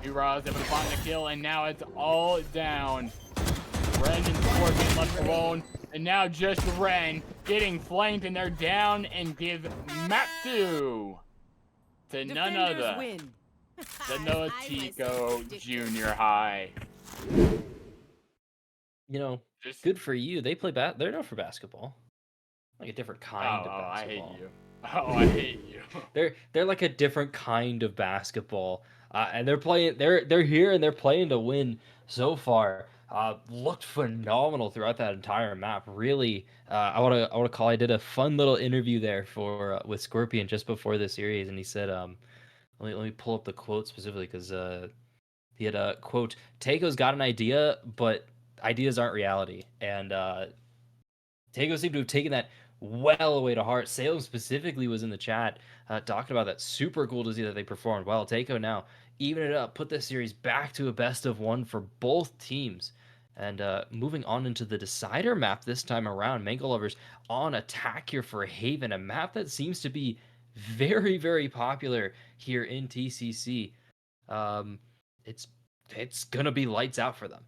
Ura is able to find the kill, and now it's all down. Ren and Scorpion left alone, and now just Ren getting flanked, and they're down and give map 2 to none Defenders other win. than Noah Tico Junior High. You know, Just, good for you. They play they're known for basketball, like a different kind of I basketball. hate you. Oh, I hate you. They're like a different kind of basketball, and they're playing. They're here and they're playing to win so far. Looked phenomenal throughout that entire map. Really, I did a fun little interview there with Scorpion just before the series, and he said, let me pull up the quote specifically because he had a quote. Taco's got an idea, but ideas aren't reality, and Taco seemed to have taken that well away to heart. Salem specifically was in the chat talking about that. Super cool to see that they performed well. Taco now even it up, put this series back to a best of 1 for both teams. And moving on into the decider map this time around, Mango lovers on attack here for Haven, a map that seems to be very, very popular here in TCC. It's gonna be lights out for them.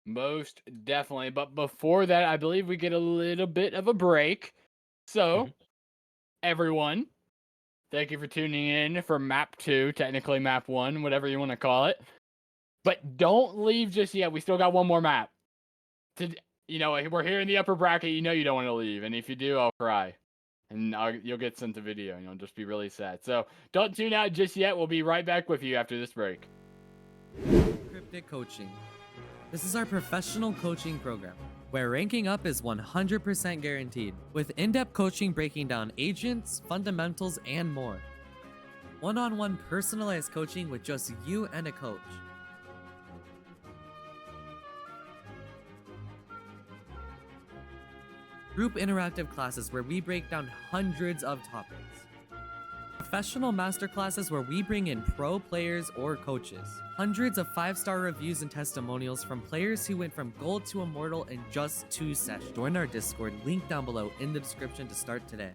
Most definitely. But before that, I believe we get a little bit of a break. So, everyone, thank you for tuning in for map 2, technically map 1, whatever you want to call it. But don't leave just yet. We still got one more map. We're here in the upper bracket. You know you don't want to leave. And if you do, I'll cry. And you'll get sent the video. And you'll just be really sad. So don't tune out just yet. We'll be right back with you after this break. Cryptic Coaching. This is our professional coaching program, where ranking up is 100% guaranteed, with in-depth coaching breaking down agents, fundamentals, and more. One-on-one personalized coaching with just you and a coach. group interactive classes where we break down hundreds of topics, professional masterclasses where we bring in pro players or coaches, hundreds of 5-star reviews and testimonials from players who went from gold to immortal in just 2 sessions. Join our Discord, link down below in the description to start today.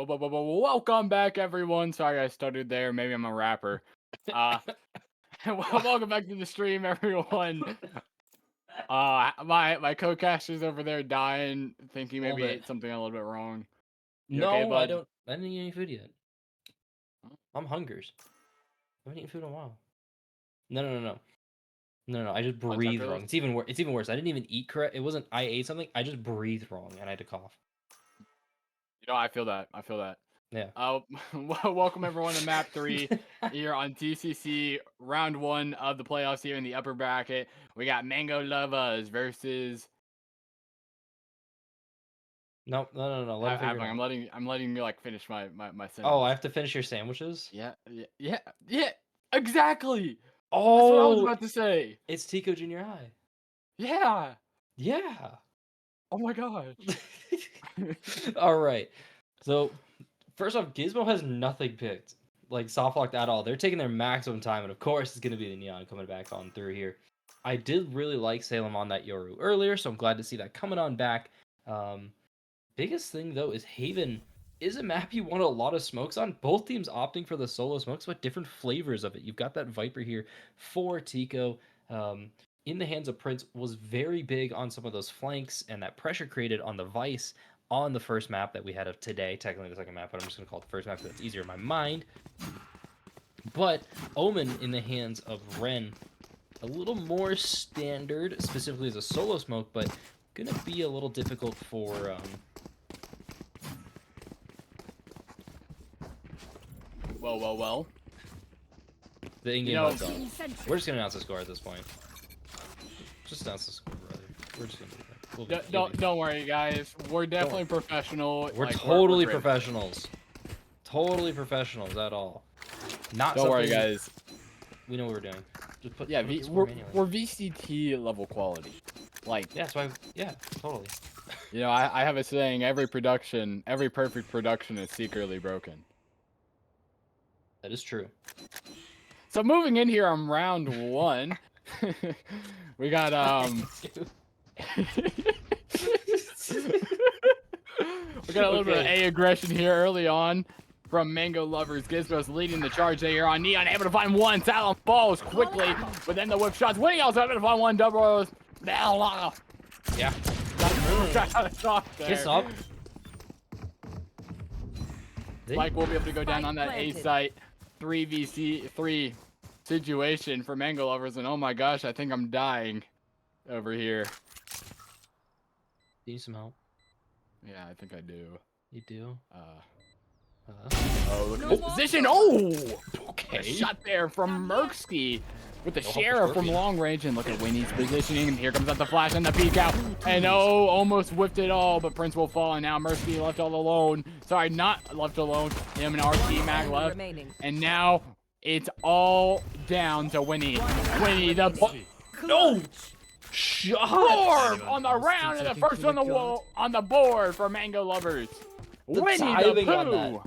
Welcome back, everyone. Sorry I stuttered there. Maybe I'm a rapper. Welcome back to the stream, everyone. My co-caster's over there dying, thinking maybe ate something a little bit wrong. You No, okay, bud? I didn't eat any food yet. I'm hungers. I haven't eaten food in a while. No. I just breathed wrong. It's even worse. I didn't even eat correct. It wasn't I ate something. I just breathed wrong and I had to cough. You know, I feel that. Yeah. Welcome everyone to map 3 here on TCC, round 1 of the playoffs here in the upper bracket. We got Mango Lovers versus. No. Let me I'm letting you like finish my sentence. Oh, I have to finish your sandwiches? Yeah. Exactly. Oh, that's what I was about to say. It's Tico Junior High. Yeah. Oh my gosh. All right. So, first off, Gizmo has nothing picked, like soft locked at all. They're taking their maximum time, and of course, it's going to be the Neon coming back on through here. I did really like Salem on that Yoru earlier, so I'm glad to see that coming on back. Biggest thing, though, is Haven is a map you want a lot of smokes on. Both teams opting for the solo smokes, but different flavors of it. You've got that Viper here for Tico. In the hands of Prince was very big on some of those flanks and that pressure created on the Vice on the first map that we had of today. Technically the second map, but I'm just going to call it the first map because it's easier in my mind. But Omen in the hands of Ren, a little more standard, specifically as a solo smoke, but going to be a little difficult for... Well. The in-game mode. We're just gonna announce the score at this point. Just announce the score, brother. We're just gonna do that. Don't worry, guys. We're definitely professional. We're totally professionals. Totally professionals at all. Not. Don't worry, guys. We know what we're doing. Just put. Yeah, we're VCT level quality. Like. Yeah, that's why. Yeah, totally. You know, I have a saying: every perfect production is secretly broken. That is true. So moving in here on round 1, we got we got a little bit of A aggression here early on from Mango Lovers. Gizmo's leading the charge there on Neon, able to find one. Salem falls quickly, but then the whip shots. Winning also able to find one. Double. Yeah. Kiss up. Spike will be able to go down on that A site. 3v3 situation for Mango Lovers, and oh my gosh, I think I'm dying over here. Need some help? Yeah, I think I do. You do? Oh, look at this position. Oh! Okay. A shot there from Merksky with the Sheriff from long range, and look at Winnie's positioning, and here comes out the flash and the peek out, and oh, almost whipped it all, but Prince will fall, and now Merksky left all alone. Sorry, not left alone. Him and RT Mag left, and now it's all down to Winnie. Winnie the no shot on the round, and the first on the wall on the board for Mango Lovers. Winnie the Pooh.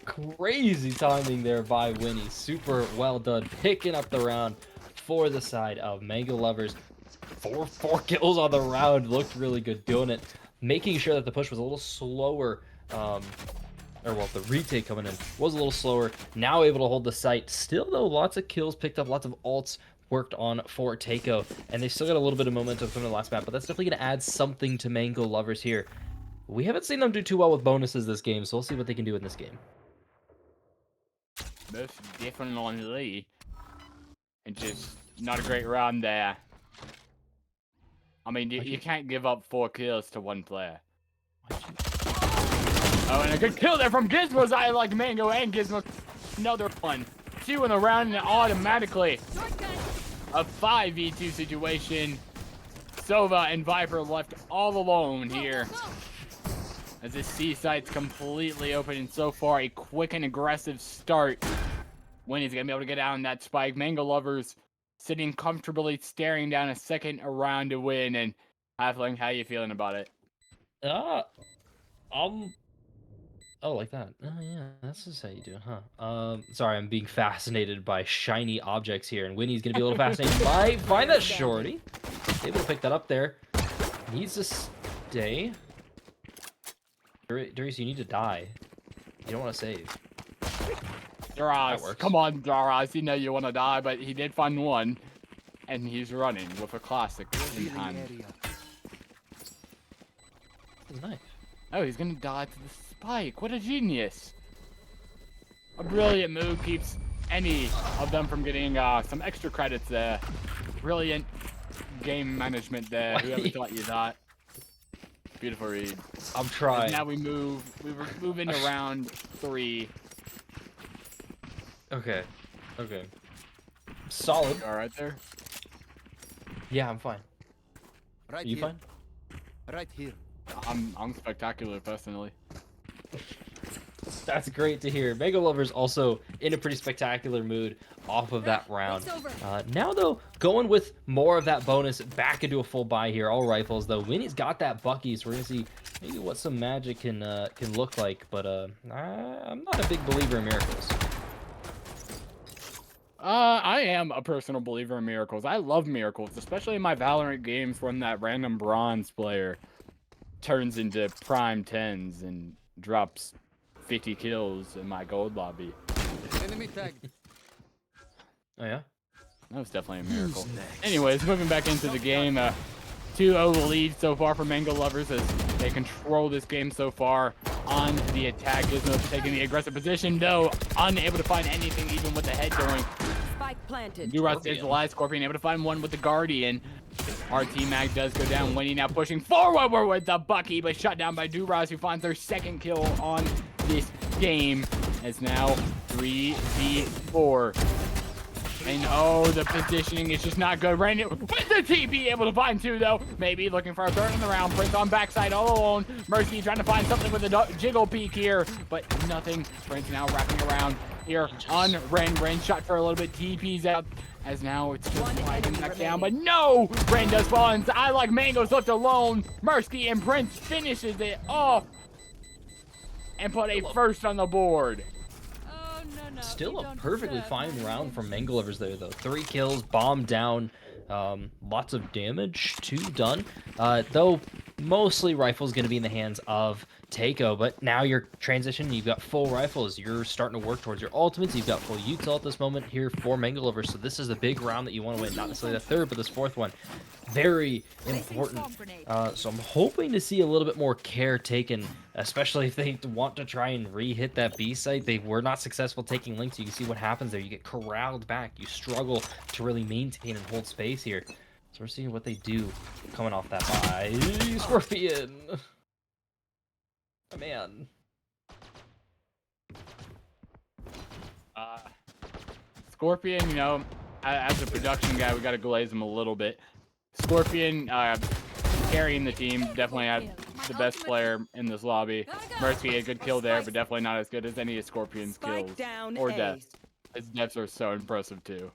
Crazy timing there by Winnie. Super well done. Picking up the round for the side of Mango Lovers. Four kills on the round. Looked really good doing it. Making sure that the push was a little slower. The retake coming in was a little slower. Now able to hold the site. Still, though, lots of kills picked up. Lots of ults worked on for Takeo. And they've still got a little bit of momentum from the last map. But that's definitely going to add something to Mango Lovers here. We haven't seen them do too well with bonuses this game. So we'll see what they can do in this game. Most definitely. And just not a great round there. I mean, you can't give up 4 kills to one player. Oh, and a good kill there from Gizmo's eye, like Mango and Gizmo. Another one. 2 in the round, and automatically a 5v2 situation. Sova and Viper left all alone here. As this C site's completely open, and so far a quick and aggressive start. Winnie's gonna be able to get out on that spike. Mango Lovers sitting comfortably, staring down a second round to win. And Halfling, how you feeling about it? Oh, like that. Oh yeah, that's just how you do it, huh? Sorry, I'm being fascinated by shiny objects here, and Winnie's gonna be a little fascinated by find that shorty. Able to pick that up there. Needs to stay. Darius, you need to die. You don't want to save. Darius, works. come on, Darius. You know you want to die, but he did find one. And he's running with a classic in hand. His knife. Oh, he's gonna die to the spike. What a genius. A brilliant move keeps any of them from getting some extra credits there. Brilliant game management there. Whoever taught you that. Beautiful read. I'm trying. And now we move. We're moving to round 3. Okay. Okay. Solid. All right there. Yeah, I'm fine. Right Are you here. fine? Right here. I'm spectacular personally. That's great to hear. Mega Lover's also in a pretty spectacular mood off of that round. Now, though, going with more of that bonus back into a full buy here. All rifles, though. Winnie's got that Bucky, so we're going to see maybe what some magic can look like. But I'm not a big believer in miracles. I am a personal believer in miracles. I love miracles, especially in my Valorant games when that random bronze player turns into prime 10s and drops 50 kills in my gold lobby. Enemy tagged. Oh, yeah? That was definitely a miracle. Anyways, moving back into the game. 2-0 lead so far for Mango Lovers as they control this game so far on the attack. Gizmo taking the aggressive position, though unable to find anything even with the head going. Spike planted. Duras is alive. Scorpion able to find one with the Guardian. RT Mag does go down. Winnie now pushing forward with the Bucky, but shut down by Duras, who finds their second kill on this game. It's now 3v4. And oh, the positioning is just not good. Randy with the TP able to find 2 though. Maybe looking for a third in the round. Prince on backside all alone. Mercy trying to find something with a jiggle peek here, but nothing. Prince now wrapping around here on Ren. Ren shot for a little bit. TP's out as now it's just sliding back down, but no! Ren does fall and I Like Mango's left alone. Mercy and Prince finishes it off and put a first on the board. Still a perfectly fine round from Mango Lovers there, though. 3 kills, bomb down, lots of damage, 2 done. Though mostly rifles going to be in the hands of Takeo, but now you're transitioning, you've got full rifles, you're starting to work towards your ultimates, you've got full util at this moment here for Mango Lovers, so this is the big round that you want to win, not necessarily the third, but this fourth one. Very important. So I'm hoping to see a little bit more care taken, especially if they want to try and re-hit that B site. They were not successful taking links. You can see what happens there. You get corralled back. You struggle to really maintain and hold space here. So we're seeing what they do coming off that buy. Scorpion! Oh, man. Scorpion, you know, as a production guy, we got to glaze him a little bit. Scorpion carrying the team, definitely had the best player in this lobby. Mercy, a good kill there, but definitely not as good as any of Scorpion's kills or deaths. His deaths are so impressive too.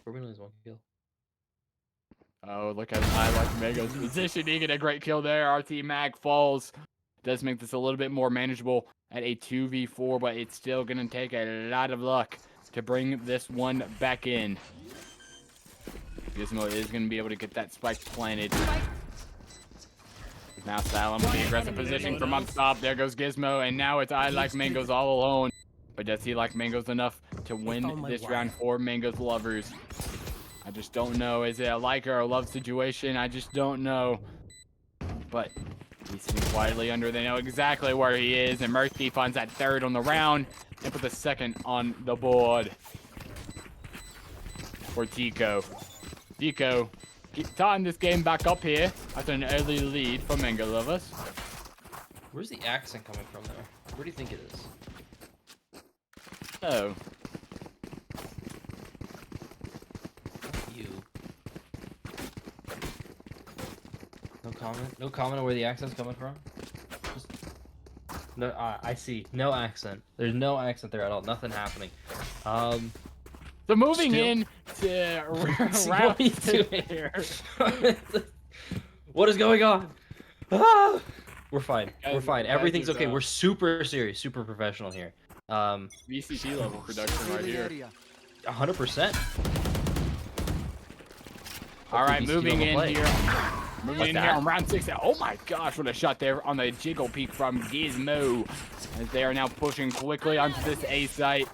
Scorpion only has 1 kill. Oh, look at I Like Mango's positioning and a great kill there. RT Mag falls. Does make this a little bit more manageable at a 2v4, but it's still going to take a lot of luck to bring this one back in. Gizmo is going to be able to get that spike planted. Now Salem with the aggressive position from up top. There goes Gizmo, and now it's I Like Mango's all alone. But does he like Mango's enough to win this round for Mango's Lovers? I just don't know. Is it a like or a love situation? I just don't know. But he's sitting quietly under. They know exactly where he is, and Mercy finds that third on the round and put the second on the board for Tico. Tico tying this game back up here after an early lead for Mango Lovers. Where's the accent coming from there? Where do you think it is? Oh. You. No comment? No comment on where the accent's coming from? Just... No, I see. No accent. There's no accent there at all. Nothing happening. So moving Still... in to what are you doing here? What is going on? Ah! We're fine. We're fine. Everything's okay. We're super serious, super professional here. VCT level production right here. 100%. All right, moving in here. Moving in here on round 6. Oh my gosh, what a shot there on the jiggle peek from Gizmo. As they are now pushing quickly onto this A site.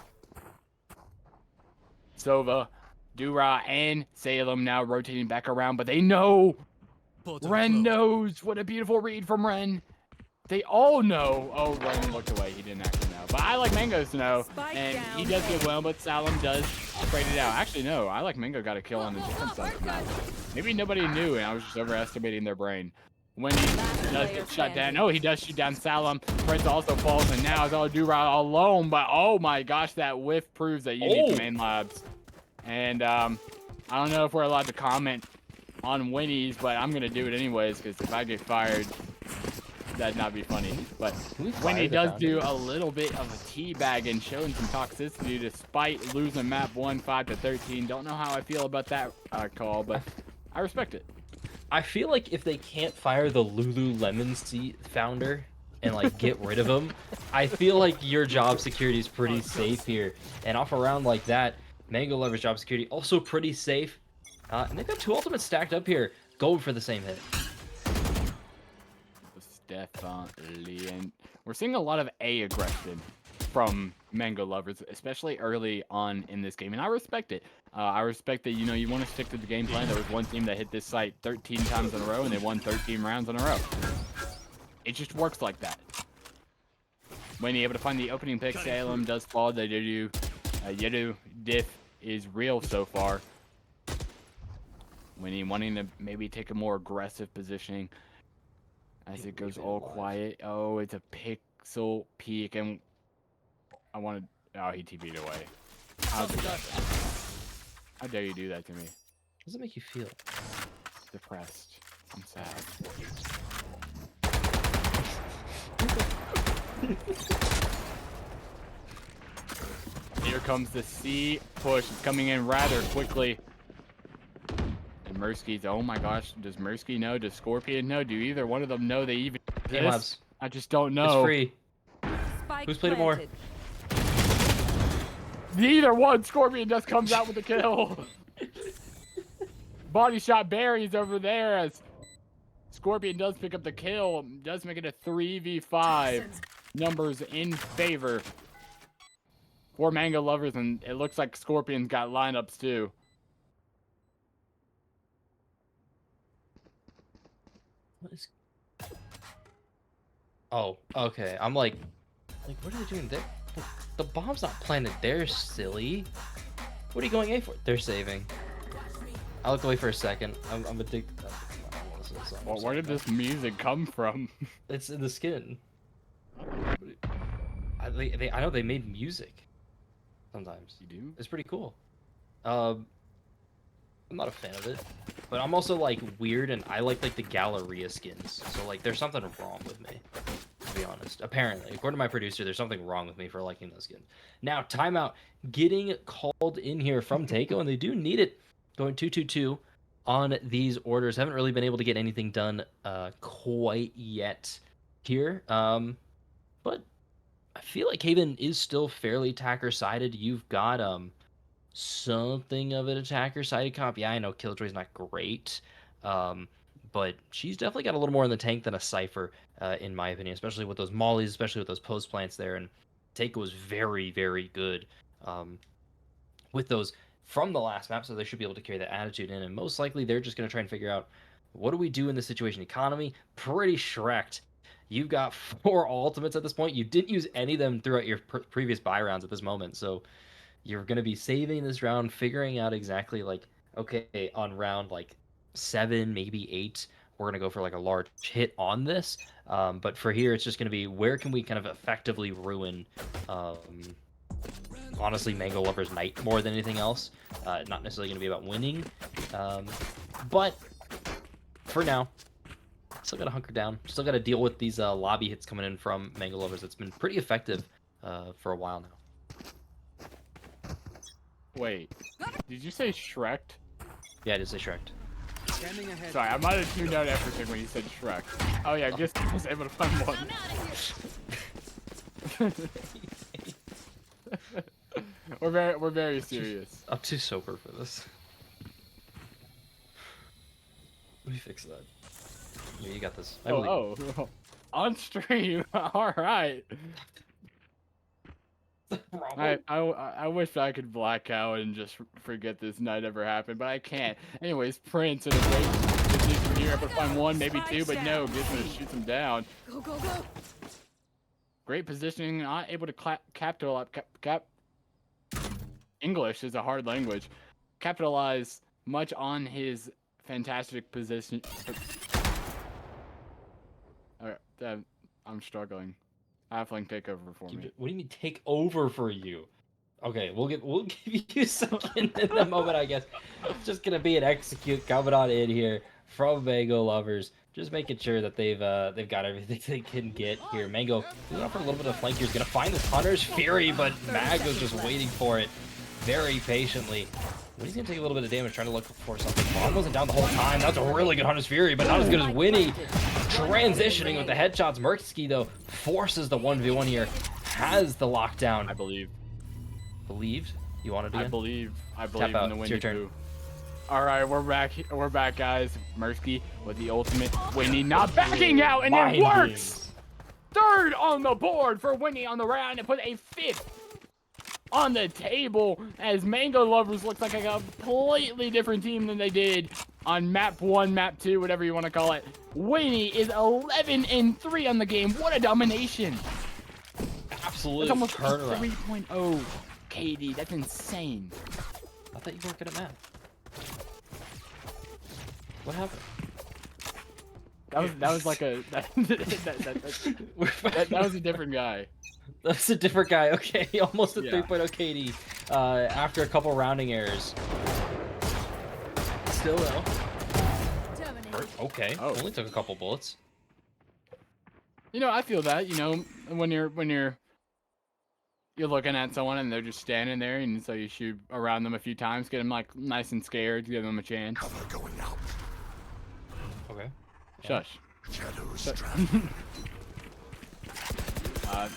Sova, Dura, and Salem now rotating back around, but they know. Ren knows. What a beautiful read from Ren. They all know. Oh, Ren looked away. He didn't actually know. But I like Mango's to know. And he does get well, but Salem does trade it out. Actually, no. I like Mango got a kill on the different side of the map. Maybe nobody knew, and I was just overestimating their brain. When he does get shut down. Oh, he does shoot down Salem. Prince also falls, and now it's all Dura alone. But oh my gosh, that whiff proves that you need main labs. And I don't know if we're allowed to comment on Winnie's, but I'm going to do it anyways, because if I get fired, that'd not be funny. But Winnie does do a little bit of a teabag and showing some toxicity despite losing map 1, 5-13. Don't know how I feel about that call, but I respect it. I feel like if they can't fire the Lululemon founder and like get rid of him, I feel like your job security is pretty safe here. And off a round like that, Mango Lover's job security also pretty safe. And they've got 2 ultimates stacked up here, going for the same hit. Definitely, and we're seeing a lot of A aggression from Mango Lovers, especially early on in this game, and I respect it. I respect that, you know, you want to stick to the game plan. There was one team that hit this site 13 times in a row, and they won 13 rounds in a row. It just works like that. When you're able to find the opening pick, Salem does fall. The Yedu diff is real so far. When you're wanting to maybe take a more aggressive positioning, as it goes all quiet. Oh, it's a pixel peek, and I wanted. Oh, he TP'd away. How dare you do that to me? How does it make you feel? Depressed. I'm sad. Here comes the C push. It's coming in rather quickly. And Mersky's, oh my gosh, does Mersky know? Does Scorpion know? Do either one of them know they even exist? I just don't know. It's free. Who's played it more? Neither one. Scorpion just comes out with the kill. Body shot berries over there as Scorpion does pick up the kill. Does make it a 3v5. Numbers in favor for Mango Lovers, and it looks like Scorpion's got lineups too. What is... Oh, okay. I'm like, what are they doing there? The bomb's not planted there, silly. What are you going A for? They're saving. I looked away for a second. I'm addicted. Well, where did this music come from? It's in the skin. I know they made music. Sometimes. You do? It's pretty cool. I'm not a fan of it, but I'm also like weird, and I like the Galleria skins. So like, there's something wrong with me, to be honest. Apparently, according to my producer, there's something wrong with me for liking those skins. Now, timeout getting called in here from Takeo, and they do need it. Going 2-2-2 on these orders. Haven't really been able to get anything done quite yet here. But I feel like Haven is still fairly attacker sided. You've got something of an attacker sided comp. Yeah, I know Killjoy's not great, but she's definitely got a little more in the tank than a Cypher, in my opinion, especially with those mollies, especially with those post plants there. And Takeo was very, very good with those from the last map, so they should be able to carry that attitude in. And most likely, they're just going to try and figure out, what do we do in this situation? Economy, pretty Shrek'd. You've got 4 ultimates at this point. You didn't use any of them throughout your previous buy rounds at this moment, so you're going to be saving this round, figuring out exactly, like, okay, on round, 7, maybe 8, we're going to go for, a large hit on this. But for here, it's just going to be, where can we kind of effectively ruin, honestly, Mango Lover's night more than anything else. Not necessarily going to be about winning. But for now, still got to hunker down. Still got to deal with these lobby hits coming in from Mango Lovers. It's been pretty effective for a while now. Wait, did you say Shrek'd? Yeah, I did say Shrek'd. Sorry, I might have tuned out everything when you said Shrek. Oh yeah, I guess I was able to find one. We're very serious. I'm too sober for this. Let me fix that. Yeah, you got this. I believe. Oh, on stream. All right. I wish I could black out and just forget this night ever happened, but I can't. Anyways, Prince in a great position here, able to find one, maybe two, but no, Gizmo shoots him down. Go, go, go. Great positioning, not able to capitalize. English is a hard language. Capitalize much on his fantastic position. Alright, I'm struggling. Halfling take over for me. What do you mean take over for you? Okay, we'll give you a second in a moment, I guess. It's just gonna be an execute coming on in here from Mango Lovers. Just making sure that they've got everything they can get here. Mango going up for a little bit of flank here. He's gonna find this Hunter's Fury, but Mago's just waiting for it very patiently. Winnie's gonna take a little bit of damage trying to look for something. Bomb wasn't down the whole time. That's a really good Hunter's Fury, but not as good as Winnie. Transitioning with the headshots. Murksky, though, forces the 1v1 here. Has the lockdown. I believe. Believed? You wanted to I believe in the Winnie Pooh. Alright, we're back, guys. Murksky with the ultimate. Winnie not backing out, and it works! Third on the board for Winnie on the round, and put a fifth on the table as Mango Lovers looks like a completely different team than they did on map 1, map 2, whatever you want to call it. Winnie is 11-3 on the game. What a domination! Absolute That's almost turnaround. 3.0 KD. That's insane. I thought you weren't good at math. What happened? That was like a that was a different guy. That's a different guy. Okay, almost a Yeah. 3.0 KD after a couple rounding errors. Still though. Okay, only took a couple bullets. You know, I feel that. You know, when you're looking at someone and they're just standing there, and so you shoot around them a few times, get them like nice and scared, give them a chance. Okay. Shush.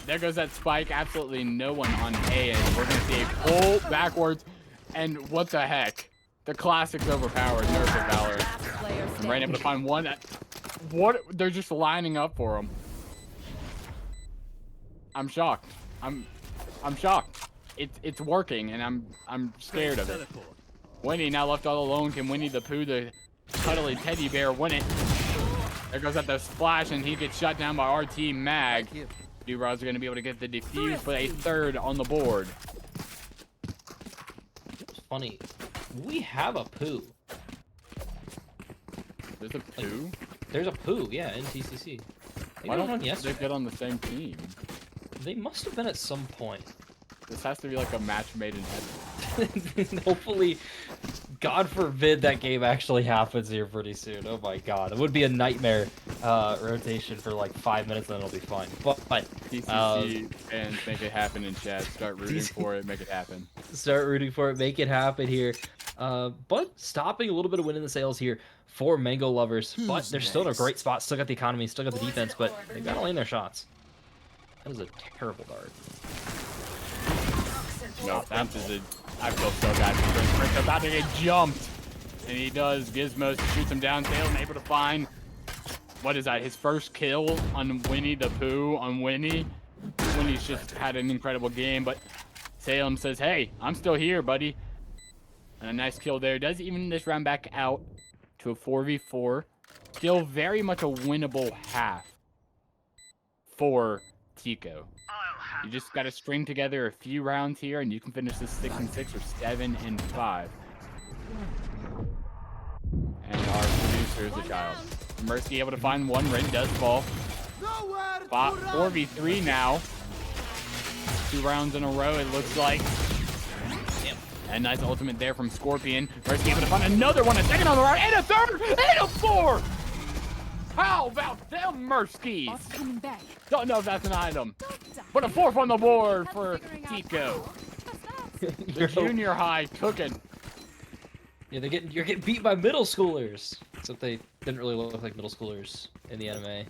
There goes that spike. Absolutely no one on A, and we're gonna see a pull backwards. And what the heck? The classic's overpowered. Nerf of Valor. I'm right able to find one. What? They're just lining up for him. I'm shocked. I'm shocked. It's working, and I'm scared of it. Winnie now left all alone. Can Winnie the Pooh, the cuddly teddy bear, win it? There goes at the splash, and he gets shut down by RT Mag. D-Rods are going to be able to get the defuse for a third on the board. It's funny. We have a Pooh. There's a Pooh? There's a Pooh, yeah, in TCC. Why don't they get on the same team? They must have been at some point. This has to be like a match made in heaven. Hopefully, God forbid that game actually happens here pretty soon. Oh my God, it would be a nightmare rotation for like 5 minutes, and then it'll be fine. But TCC and make it happen in chat. Start rooting for it. Make it happen. Start rooting for it. Make it happen here. But stopping a little bit of win in the sales here for Mango Lovers. But they're still in a great spot. Still got the economy. Still got the defense. But they've got to land their shots. That is a terrible dart. No, that is a. I feel so bad for Prince about to get jumped, and he does. Gizmo shoots him down. Salem able to find. What is that? His first kill on Winnie the Pooh on Winnie. Winnie's just had an incredible game, but Salem says, "Hey, I'm still here, buddy." And a nice kill there. Does even this round back out to a 4v4. Still very much a winnable half for Tico. You just got to string together a few rounds here, and you can finish this 6-6 or 7-5. And our producer is a child. Mercy able to find one. Ren does fall. 4v3 now. 2 rounds in a row, it looks like. And nice ultimate there from Scorpion. Mercy able to find another one. A second on the round, and a third, and a fourth. How about them Murskies? Don't know if that's an item. But a fourth on the board for Tico. The junior high cooking. Yeah, you're getting beat by middle schoolers. Except they didn't really look like middle schoolers in the anime.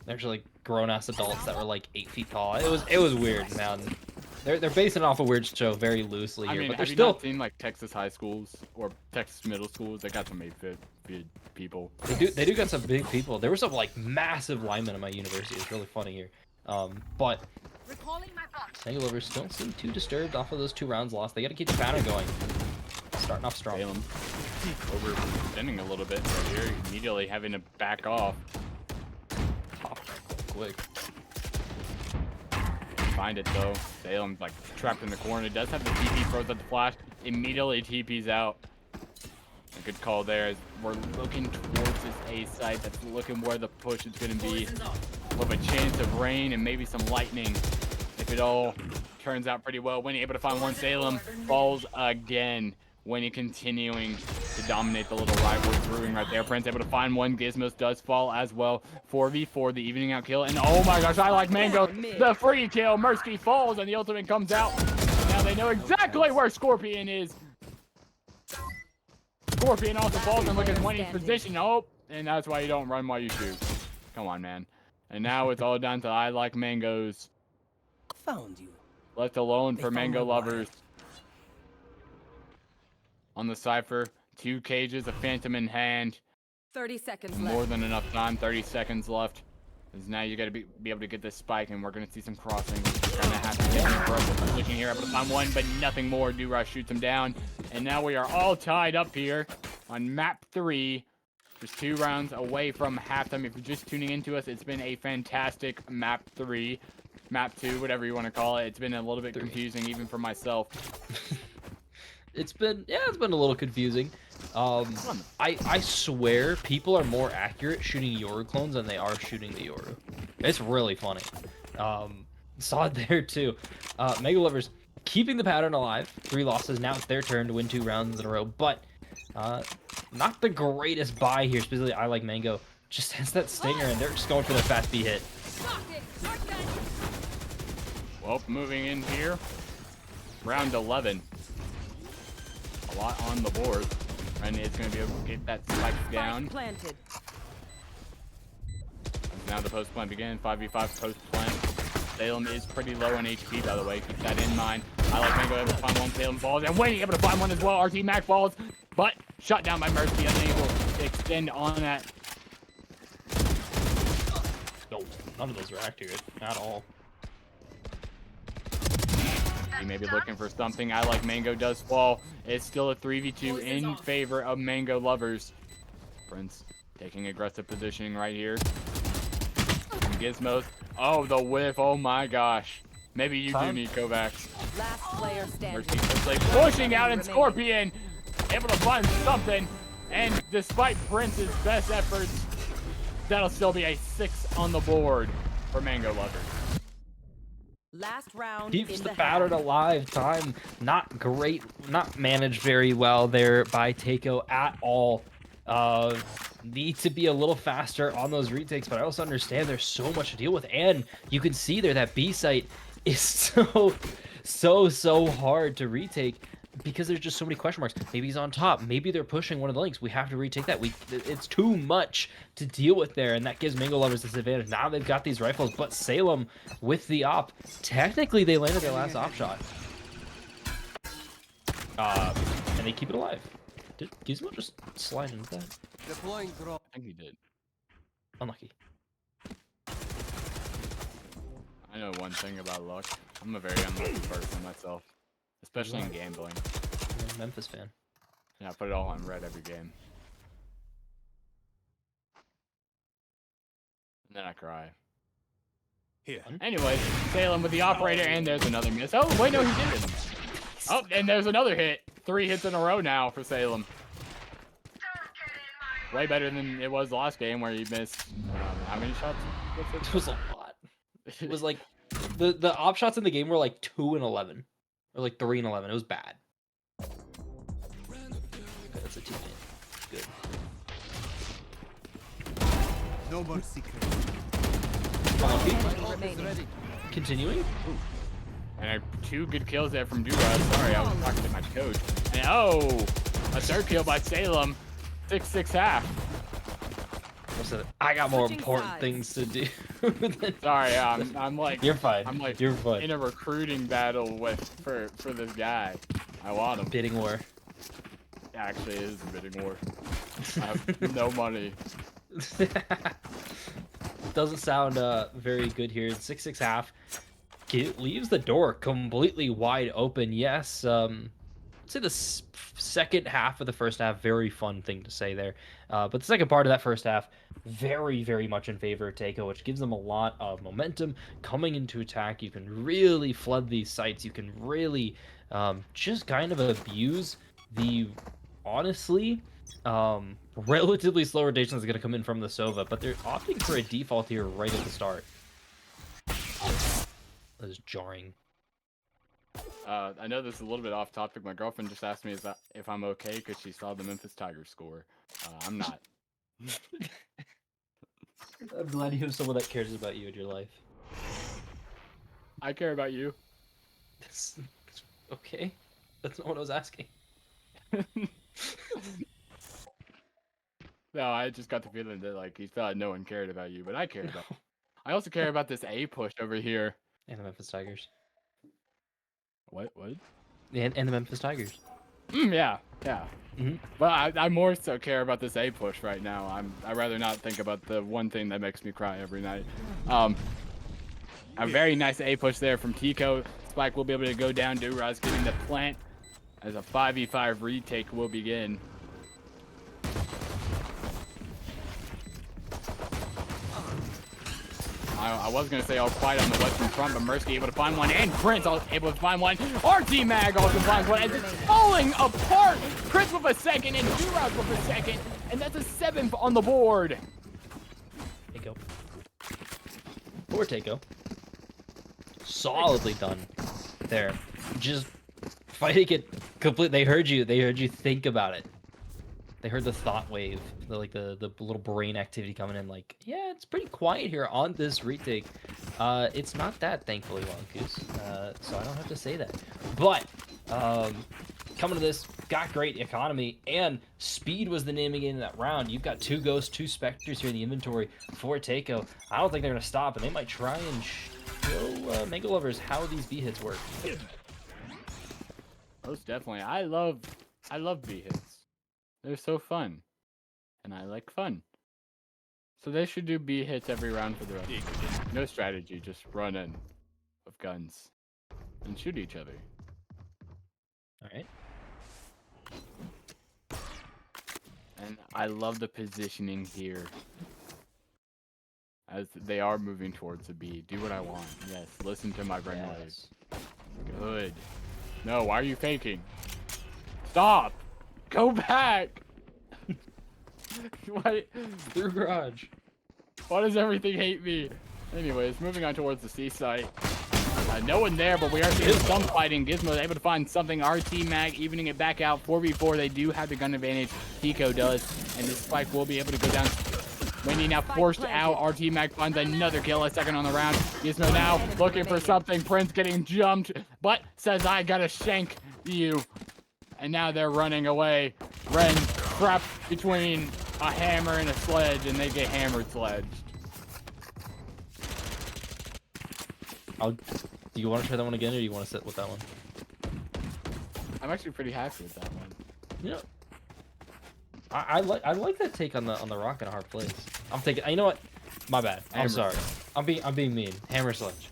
They're actually like grown-ass adults that were like 8 feet tall. It was weird, man. They're basing it off a weird show very loosely here, I mean, but they're have still. You not seen like Texas high schools or Texas middle schools? They got some 8 feet stupid people. They do got some big people. There were some like massive linemen in my university. It's really funny here. But Mango Lovers don't seem too disturbed off of those 2 rounds lost. They got to keep the pattern going. Starting off strong. Salem overextending a little bit right here, immediately having to back off. Top quick. Find it though. Salem's like trapped in the corner. Does have the TP, throws at the flash. Immediately TP's out. A good call there as we're looking towards this A site. That's looking where the push is going to be. With a chance of rain and maybe some lightning. If it all turns out pretty well. Winnie able to find one. Salem falls again. Winnie continuing to dominate the little rival brewing right there. Prince able to find one. Gizmos does fall as well. 4v4, the evening out kill. And oh my gosh, I like Mango. The free kill. Mersky falls and the ultimate comes out. Now they know exactly where Scorpion is. Scorpion also falls and look at Winnie's position. Oh, and that's why you don't run while you shoot. Come on, man. And now it's all down to I like Mango's. Found you. Left alone for Mango Lovers. On the Cypher, 2 cages, a Phantom in hand. 30 seconds left. More than enough time, 30 seconds left. Because now you got to be able to get this spike, and we're going to see some crossing. We're going to have to get an aggressive position here. Able to find one, but nothing more. Do-Rush shoots him down. And now we are all tied up here on map 3. Just 2 rounds away from halftime. If you're just tuning into us, it's been a fantastic map 3. Map 2, whatever you want to call it. It's been a little bit confusing, even for myself. It's been a little confusing. I swear people are more accurate shooting Yoru clones than they are shooting the Yoru. It's really funny. Saw it there too. Mega Lovers keeping the pattern alive. 3 losses. Now it's their turn to win 2 rounds in a row. But not the greatest buy here. Specifically, I like Mango. Just has that stinger, and they're just going for the fast B hit. Well, moving in here. Round 11. A lot on the board. And it's going to be able to get that spike down. Planted. Now the post plant begins. 5v5 post plant. Salem is pretty low on HP, by the way. Keep that in mind. I like Mango able to find one. Salem falls. And Winnie able to find one as well. RT Mac falls. But shut down by Mercy. Unable to extend on that. No, none of those are accurate at all. He may be looking for something. I like Mango does fall. It's still a 3v2 in favor of Mango Lovers. Prince taking aggressive positioning right here. And Gizmos. Oh, the whiff. Oh my gosh. Maybe you do need Kovacs. Last player standing. Mercy pushing out, and Scorpion able to find something. And despite Prince's best efforts, that'll still be a 6 on the board for Mango Lovers. Last round. Keeps the pattern alive. Time not great, not managed very well there by Takeo at all. Need to be a little faster on those retakes, but I also understand there's so much to deal with, and you can see there that B site is so hard to retake because there's just so many question marks. Maybe he's on top. Maybe they're pushing one of the links. We have to retake that. It's too much to deal with there, and that gives Mango Lovers this advantage. Now they've got these rifles, but Salem with the op. Technically, they landed their last op shot. And they keep it alive. Did Gizmo just slide into that? Deploying drone. I think he did. Unlucky. I know one thing about luck. I'm a very unlucky person myself. Especially in gambling. I'm a Memphis fan. Yeah, I put it all on red every game. And then I cry. Here. Anyways, Salem with the operator, and there's another miss. Oh, wait, no, he didn't. Oh, and there's another hit. 3 hits in a row now for Salem. Way better than it was the last game where he missed. How many shots? It was a lot. It was like the op shots in the game were like 2 and 11, or like 3 and 11. It was bad. Okay, that's a teammate. Good. No more secrets. Unlucky. Continuing. Ooh. And 2 good kills there from Dura. Sorry, I was talking to my coach. And oh, a 3rd kill by Salem. 6-6 half. I got more important things to do. Sorry, I'm like you're fine. I'm like you're fine. In a recruiting battle for this guy. I want him. Bidding war. actually is bidding war. I have no money. Doesn't sound very good here. 6-6 half. Leaves the door completely wide open. Yes, I'd say the second half of the first half, very fun thing to say there. But the second part of that first half, very, very much in favor of Takeo, which gives them a lot of momentum coming into attack. You can really flood these sites. You can really just kind of abuse the, honestly, relatively slow rotation that's going to come in from the Sova, but they're opting for a default here right at the start. That is jarring. I know this is a little bit off topic. My girlfriend just asked me if I'm okay because she saw the Memphis Tigers score. I'm not. I'm glad you have someone that cares about you in your life. I care about you. That's okay. That's not what I was asking. No, I just got the feeling that like he thought no one cared about you, but I care about. I also care about this A push over here. And the Memphis Tigers. What? And the Memphis Tigers. Yeah. Mm-hmm. But I more so care about this A push right now. I'd rather not think about the one thing that makes me cry every night. A very nice A push there from Tico. Spike will be able to go down. Duraz getting the plant as a 5v5 retake will begin. I was going to say all quiet on the western front, but Mersky able to find one, and Prince able to find one. RT Mag also finds one, as it's falling apart. Prince with a second, and Duraz with a second, and that's a 7th on the board. Takeo. Poor Takeo. Solidly done there. Just fighting it complete. They heard you think about it. They heard the thought wave, the little brain activity coming in. Like, yeah, it's pretty quiet here on this retake. It's not that, thankfully, Wonkus. So I don't have to say that. But coming to this, got great economy, and speed was the name again in that round. You've got 2 Ghosts, 2 Spectres here in the inventory for Takeo. I don't think they're gonna stop, and they might try and show Mega Lovers how these B hits work. Most definitely. I love B hits. They're so fun, and I like fun. So they should do B hits every round for the rest of the game. No strategy, just run in with guns and shoot each other. All right. And I love the positioning here. As they are moving towards the B. Do what I want. Yes, listen to my brainwaves. Good. No, why are you faking? Stop! Go back! What? Through garage. Why does everything hate me? Anyways, moving on towards the C site. No one there, but we are seeing some fighting. Gizmo is able to find something. RT Mag evening it back out. 4v4, they do have the gun advantage. Pico does. And this Spike will be able to go down. Wendy now forced out. RT Mag finds another kill, a second on the round. Gizmo now looking for something. Prince getting jumped, but says, I gotta shank you. And now they're running away. Ren trapped between a hammer and a sledge, and they get hammered sledged. Do you want to try that one again, or do you want to sit with that one? I'm actually pretty happy with that one. Yeah. I like that take on the rock in a hard place. I'm taking. You know what? My bad. I'm sorry. I'm being mean. Hammer sledge.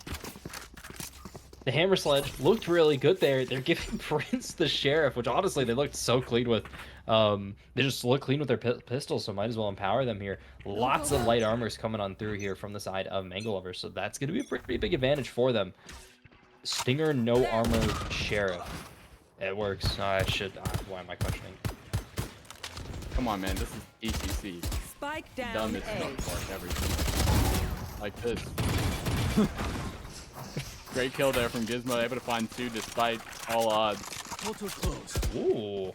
The hammer sledge looked really good there. They're giving Prince the sheriff, which honestly they looked so clean with. They just look clean with their pistols, so might as well empower them here. Lots of light armors coming on through here from the side of Mango Lover, so that's going to be a pretty big advantage for them. Stinger, no armor, sheriff. It works. Why am I questioning? Come on, man. This is TCC. Spike down. Dumbest stuff everything. Like this. Great kill there from Gizmo, able to find 2 despite all odds. Ooh.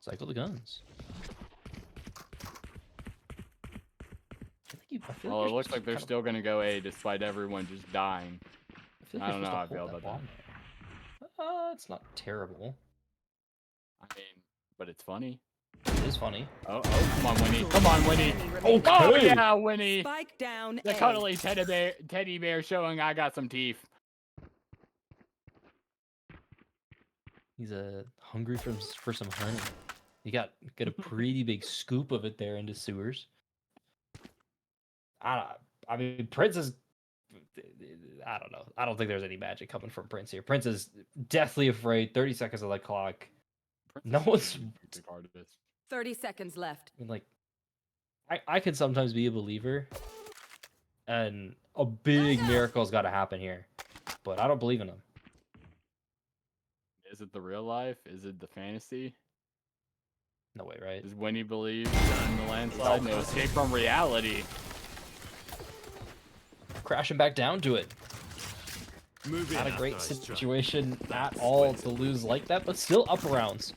Cycle the guns. Well, it looks like they're still going to go A despite everyone just dying. I don't know how I feel about that. It's not terrible. I mean, but it's funny. It is funny. Oh, come on, Winnie. Come on, Winnie. Okay. Oh, yeah, Winnie. Spike down. The cuddly teddy bear showing I got some teeth. He's hungry for some honey. You got a pretty big scoop of it there into sewers. I mean, Prince is. I don't know. I don't think there's any magic coming from Prince here. Prince is deathly afraid. 30 seconds of the clock. No one's. 30 seconds left. I mean, like, I can sometimes be a believer, and a big miracle's got to happen here, but I don't believe in him. Is it the real life? Is it the fantasy? No way, right? Is Winnie believe in the landslide? No escape from reality. Crashing back down to it. Not a great situation at all to lose like that, but still up rounds.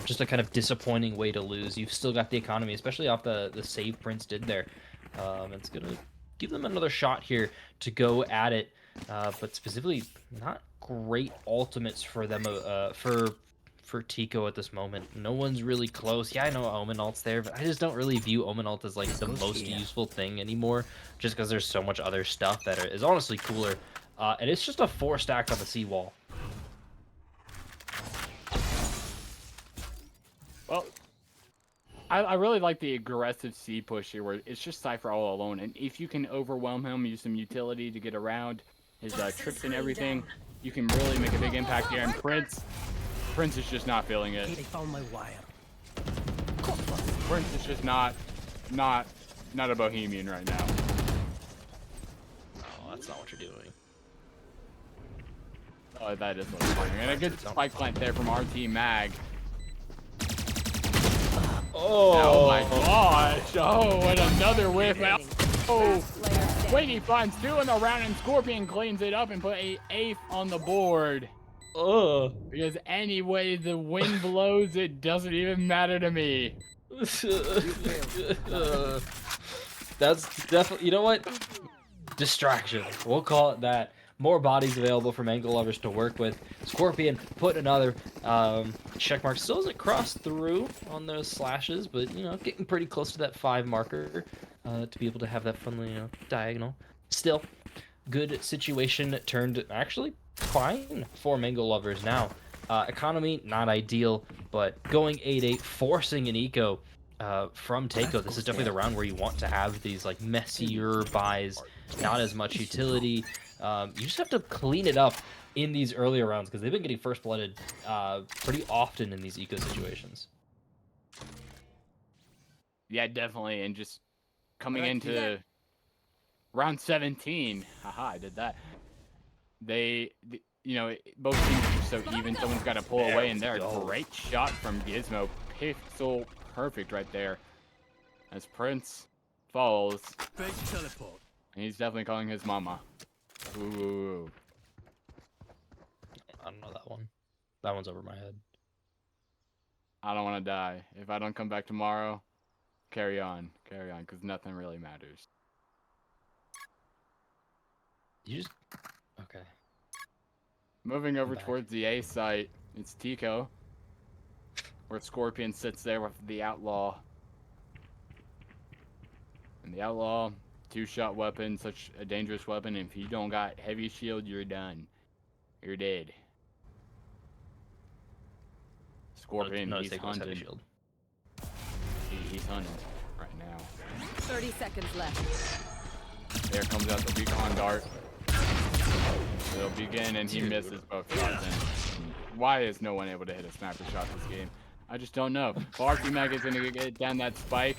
Just a kind of disappointing way to lose. You've still got the economy, especially off the save Prince did there. It's going to give them another shot here to go at it, but specifically not great ultimates for them for Tico at this moment. No one's really close. Yeah, I know Omen ult's there, but I just don't really view Omen ult as like the most useful thing anymore, just because there's so much other stuff that is honestly cooler. And it's just a 4 stack on the seawall. Well, I really like the aggressive C push here, where it's just Cypher all alone, and if you can overwhelm him, use some utility to get around his trips and everything, you can really make a big impact here. And Prince is just not feeling it. They found my wire. Prince is just not a bohemian right now. Oh, that's not what you're doing. Oh, that is what I'm doing. And a good spike plant there from RT Mag. Oh my gosh! Oh, and another whiff. Oh, Winnie finds 2 in the round, and Scorpion cleans it up and put a 8th on the board. Because any way the wind blows, it doesn't even matter to me. That's definitely, you know what? Distraction. We'll call it that. More bodies available for Mango Lovers to work with. Scorpion put another check mark. Still doesn't cross through on those slashes, but you know, getting pretty close to that 5 marker to be able to have that friendly, you know, diagonal. Still, good situation turned actually fine for Mango Lovers now. Economy not ideal, but going 8-8, forcing an eco from Takeo. This is definitely the round where you want to have these like messier buys, not as much utility. You just have to clean it up in these earlier rounds because they've been getting first blooded pretty often in these eco situations. Yeah, definitely. And just coming into round 17, haha, I did that. You know, both teams are so even. Someone's got to pull away in there. Great shot from Gizmo. Pixel perfect right there. As Prince falls. Fake teleport. And he's definitely calling his mama. Ooh. I don't know that one. That one's over my head. I don't want to die. If I don't come back tomorrow, carry on, because nothing really matters. You just... Okay. Moving over towards the A site, it's Tico, where Scorpion sits there with the Outlaw. And the Outlaw, 2-shot weapon, such a dangerous weapon. If you don't got heavy shield, you're done. You're dead. Scorpion, he's hunting. Shield. He's hunting right now. 30 seconds left. There comes out the recon dart. It'll begin, and he misses both shots. And why is no one able to hit a sniper shot this game? I just don't know. RT Mag is going to get down that spike.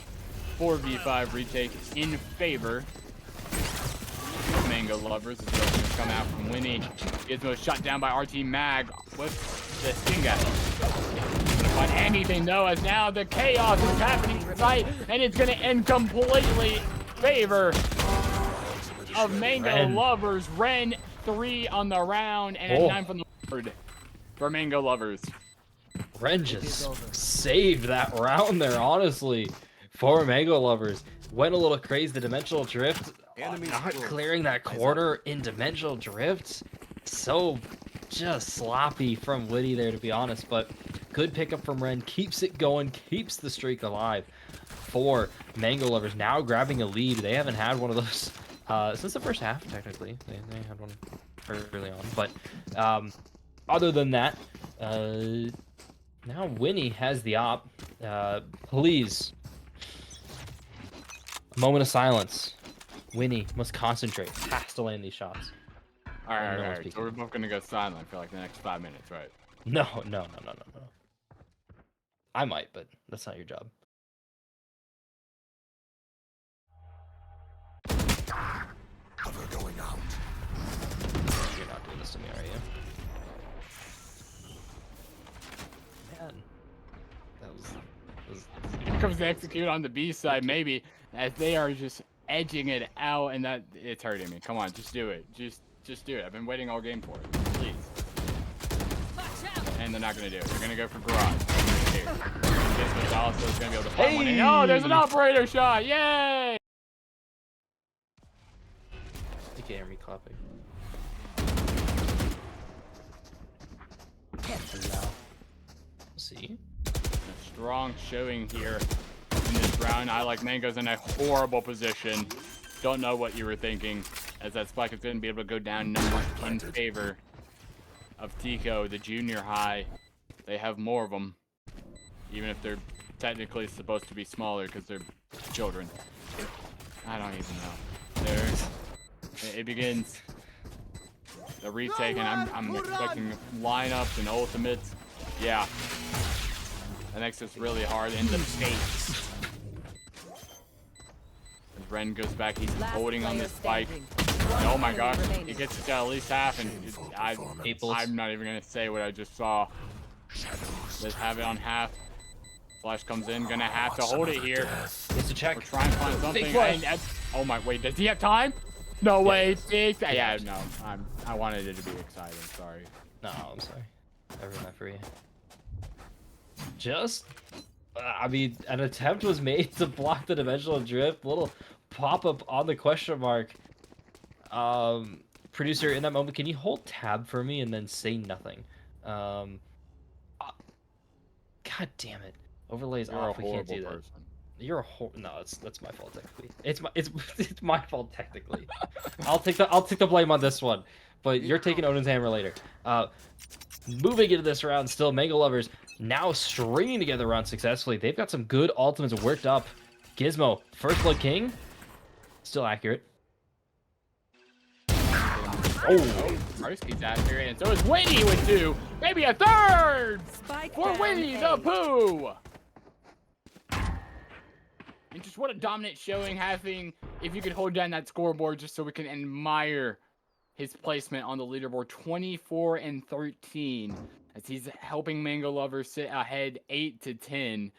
4v5 retake in favor of Mango Lovers. This is going to come out from Winnie. Gizmo shot down by RT Mag with the Stinga. Gonna find anything though, as now the chaos is happening tonight, and it's going to end completely favor of Mango Lovers. Ren 3 on the round and a 9 from the board for Mango Lovers. Ren just saved that round there, honestly, for Mango Lovers. Went a little crazy. The Dimensional Drift, not clearing that quarter in Dimensional Drift. So just sloppy from Witty there, to be honest, but good pickup from Ren. Keeps it going, keeps the streak alive for Mango Lovers. Now grabbing a lead. They haven't had one of those since the first half, technically. They had one early on, but other than that, Now Winnie has the op. Please. A moment of silence. Winnie must concentrate. Has to land these shots. All right, And all no right, one's all right. So peeking. we're both gonna go silent for like the next 5 minutes, right? No. I might, but that's not your job. Cover going out. You're not doing this to me, are you? Man. That was Here comes the execute on the B side, maybe, as they are just edging it out, and that it's hurting me. Come on, just do it. Just do it. I've been waiting all game for it. Please. And they're not gonna do it. They're gonna go for garage. Here. This Gonzalez is gonna be able to find one. And, oh, there's an operator shot! Yay! You can't hear me clapping. Now. See? A strong showing here in this round. I like Mango's in a horrible position. Don't know what you were thinking, as that spike is going to be able to go down number in favor of Tico, the junior high. They have more of them, even if they're technically supposed to be smaller because they're children. I don't even know. There, it begins. The retake, and I'm expecting lineups and ultimates. Yeah. That makes this really hard in the face. As Ren goes back, he's holding on this spike. Oh my gosh, he gets it down at least half, and I'm not even gonna say what I just saw. Let's have it on half. Flash comes in, gonna have to hold it here. It's a check. We're trying to find something. And, oh my, wait, does he have time? No way, yeah, no, I wanted it to be exciting, sorry. No, I'm sorry. I ruined that for you. Just, I mean, an attempt was made to block the dimensional drift. Little pop-up on the question mark. Producer, in that moment, can you hold tab for me and then say nothing? God damn it. Overlays off. We can't do that. Person. You're a no. That's my fault technically. It's my fault technically. I'll take the blame on this one. But you're taking Odin's hammer later. Moving into this round, still Mango Lovers now stringing together round successfully. They've got some good ultimates worked up. Gizmo, First Blood King, still accurate. Oh, Marsky's accurate, and so is Winnie with 2. Maybe a third for Winnie the Pooh. And just what a dominant showing having, if you could hold down that scoreboard just so we can admire his placement on the leaderboard. 24 and 13 as he's helping Mango Lovers sit ahead 8-10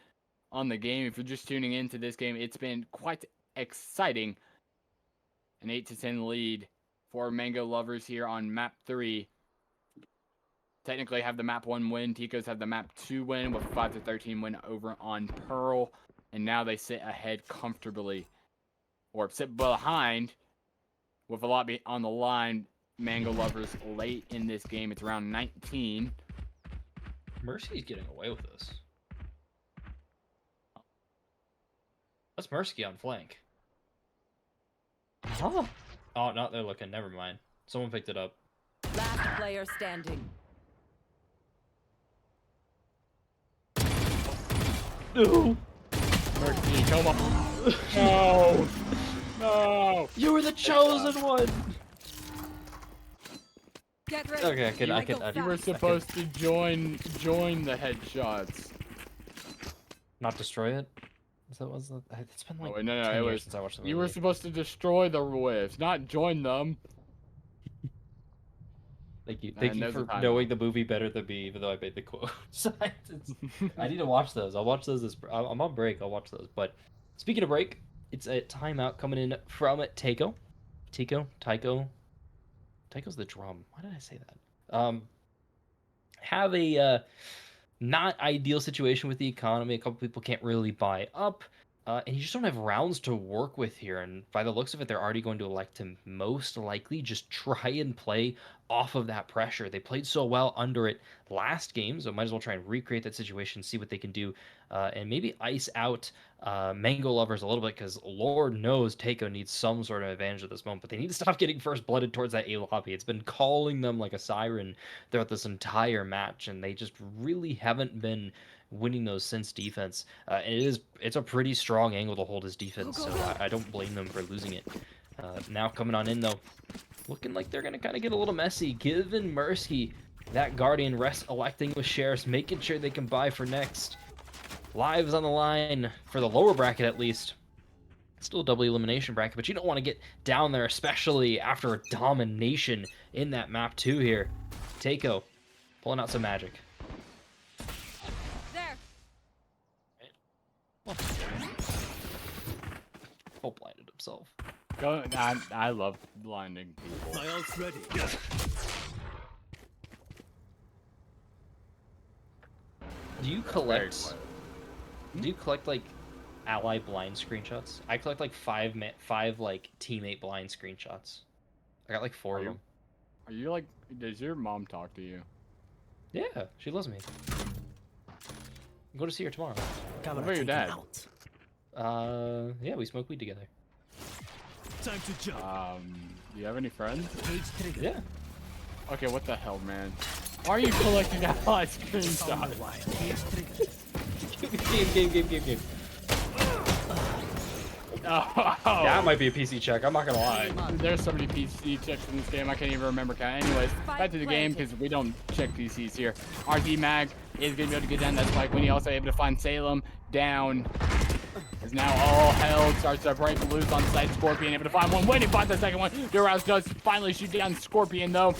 on the game. If you're just tuning into this game, it's been quite exciting. An 8-10 lead for Mango Lovers here on map 3. Technically have the map 1 win. Ticos have the map 2 win with 5-13 win over on Pearl. And now they sit ahead comfortably, or sit behind with a lot on the line. Mango Lovers late in this game. It's round 19. Mercy's getting away with this. That's Mercy on flank. Huh? Oh, no, they're looking. Never mind. Someone picked it up. Last player standing. No. Mercy, come on. No. No. You were the chosen one. Get ready. Okay, I can. You were supposed to join the headshots. Not destroy it. Is that was it's been like Oh, no, 10 it years was. since I watched the movie. You were supposed to destroy the whiffs, not join them. Thank you there's for a timeout. knowing the movie better than me, even though I made the quote. I need to watch those. I'll watch those. I'm on break. I'll watch those. But speaking of break, it's a timeout coming in from Tycho. Tycho's the drum. Why did I say that? Have a not ideal situation with the economy. A couple people can't really buy up. And you just don't have rounds to work with here. And by the looks of it, they're already going to elect to most likely just try and play off of that pressure. They played so well under it last game, so might as well try and recreate that situation, see what they can do, and maybe ice out Mango Lovers a little bit, because Lord knows Takeo needs some sort of advantage at this moment. But they need to stop getting first blooded towards that A lobby. It's been calling them like a siren throughout this entire match, and they just really haven't been winning those since defense. It's a pretty strong angle to hold his defense, so I don't blame them for losing it. Now coming on in though, looking like they're gonna kind of get a little messy. Given Mirsky that Guardian rest electing with Sheriffs, making sure they can buy for next. Lives on the line for the lower bracket at least. Still a double elimination bracket, but you don't want to get down there, especially after a domination in that map too here. Takeo pulling out some magic. Oh, blinded himself. I love blinding people. My ult's ready. Do you collect? Do you collect like ally blind screenshots? I collect like five like teammate blind screenshots. I got like 4 of them. Are you like? Does your mom talk to you? Yeah, she loves me. I'm going to see her tomorrow. What about your dad? Yeah, we smoke weed together. Time to jump. Do you have any friends? Yeah. Okay, what the hell, man? Why are you collecting ally screenshots? Game. Oh, That might be a PC check. I'm not gonna lie. There's so many PC checks in this game, I can't even remember count. Anyways, back to the game, because we don't check PCs here. RT Mag is going to be able to get down that spike when he also able to find Salem down. As now all hell starts to break loose on site. Scorpion able to find one. When he finds the second one, Duraz does finally shoot down Scorpion though.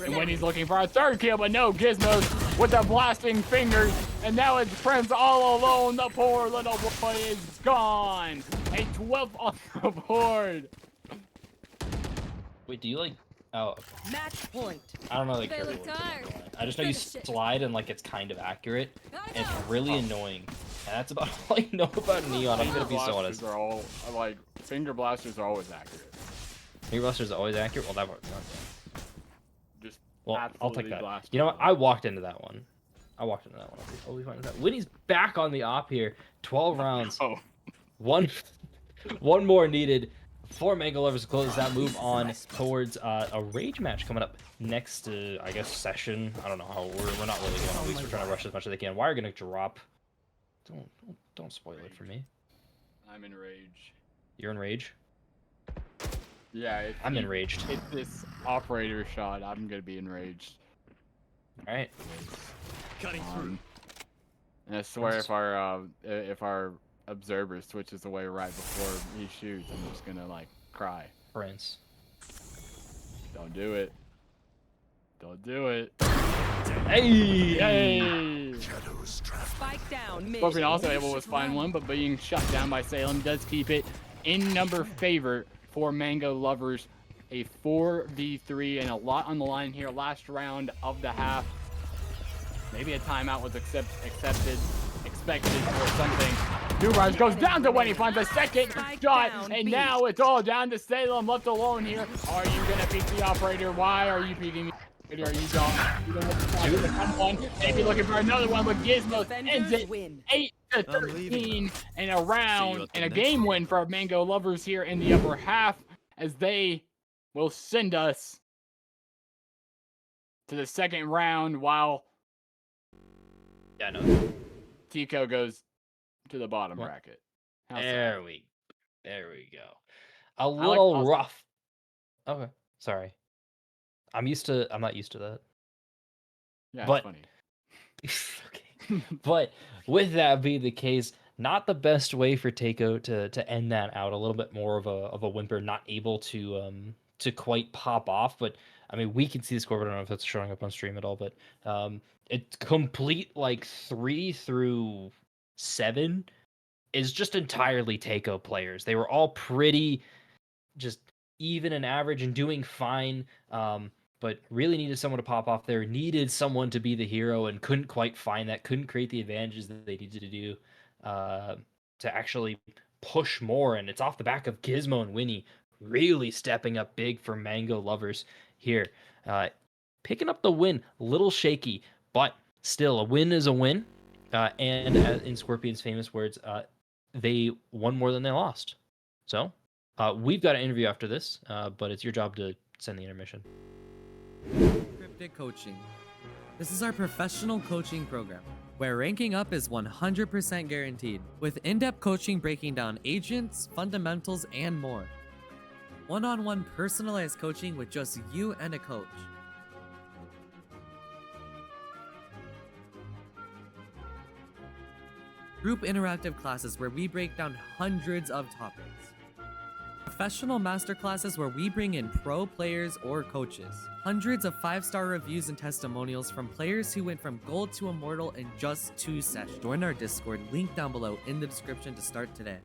And when he's looking for a third kill, but no, Gizmos with the blasting fingers. And now it's Prince all alone. The poor little boy is gone. A 12 on the board. Wait, do you like? Oh, Match point. I don't know the carry words. I just know you slide and like it's kind of accurate. And it's really annoying. And that's about all I know about Neon. I'm gonna be so honest. Are all like finger blasters are always accurate. Finger blasters are always accurate. Well, that works. Not Just well, I'll take that. blast. You know what? I walked into that one. I'll be fine with that. Winnie's back on the op here. 12 rounds. Oh. One more needed for Mango Lovers to close that. Move on towards a rage match coming up next, I guess, session. I don't know how we're not really going. At least we're trying to rush as much as they can. Why are gonna drop? Don't spoil it for me. I'm in rage. You're in rage. Yeah, I'm enraged. It's this operator shot. I'm gonna be enraged. All right. Cutting through. And I swear, if our observer switches away right before he shoots, I'm just gonna like cry. Prince. Don't do it. Don't do it. Hey! Hey! Spike down. Mid. Scorpion also able to find one, but being shut down by Salem does keep it in number favor for Mango Lovers. A 4v3 and a lot on the line here. Last round of the half. Maybe a timeout was expected or something. Duraz goes down to when he finds a second shot, and now it's all down to Salem left alone here. Are you gonna peek the operator? Why are you peeking me? Are you don't? You don't have one. Maybe looking for another one, but Gizmo ends it 8-13 and a round and a game win for Mango Lovers here in the upper half, as they will send us to the second round while Tico goes to the bottom bracket. There we go. A little rough. Okay, sorry. I'm not used to that. Yeah, but, it's funny. Okay. But with that being the case, not the best way for Takeo to end that out. A little bit more of a whimper, not able to quite pop off. But I mean, we can see the score. I don't know if that's showing up on stream at all. But it's complete like 3 through 7 is just entirely Takeo players. They were all pretty just even and average and doing fine. But really needed someone to pop off there, needed someone to be the hero, and couldn't quite find that, couldn't create the advantages that they needed to do. to actually push more, and it's off the back of Gizmo and Winnie really stepping up big for Mango lovers here. Picking up the win, little shaky, but still a win is a win. And in Scorpion's famous words, they won more than they lost. So we've got an interview after this, but it's your job to send the intermission. Cryptic Coaching. This is our professional coaching program, where ranking up is 100% guaranteed, with in-depth coaching breaking down agents, fundamentals, and more. One-on-one personalized coaching with just you and a coach. Group interactive classes where we break down hundreds of topics. Professional masterclasses where we bring in pro players or coaches. Hundreds of 5-star reviews and testimonials from players who went from gold to immortal in just 2 sessions. Join our Discord, link down below in the description to start today.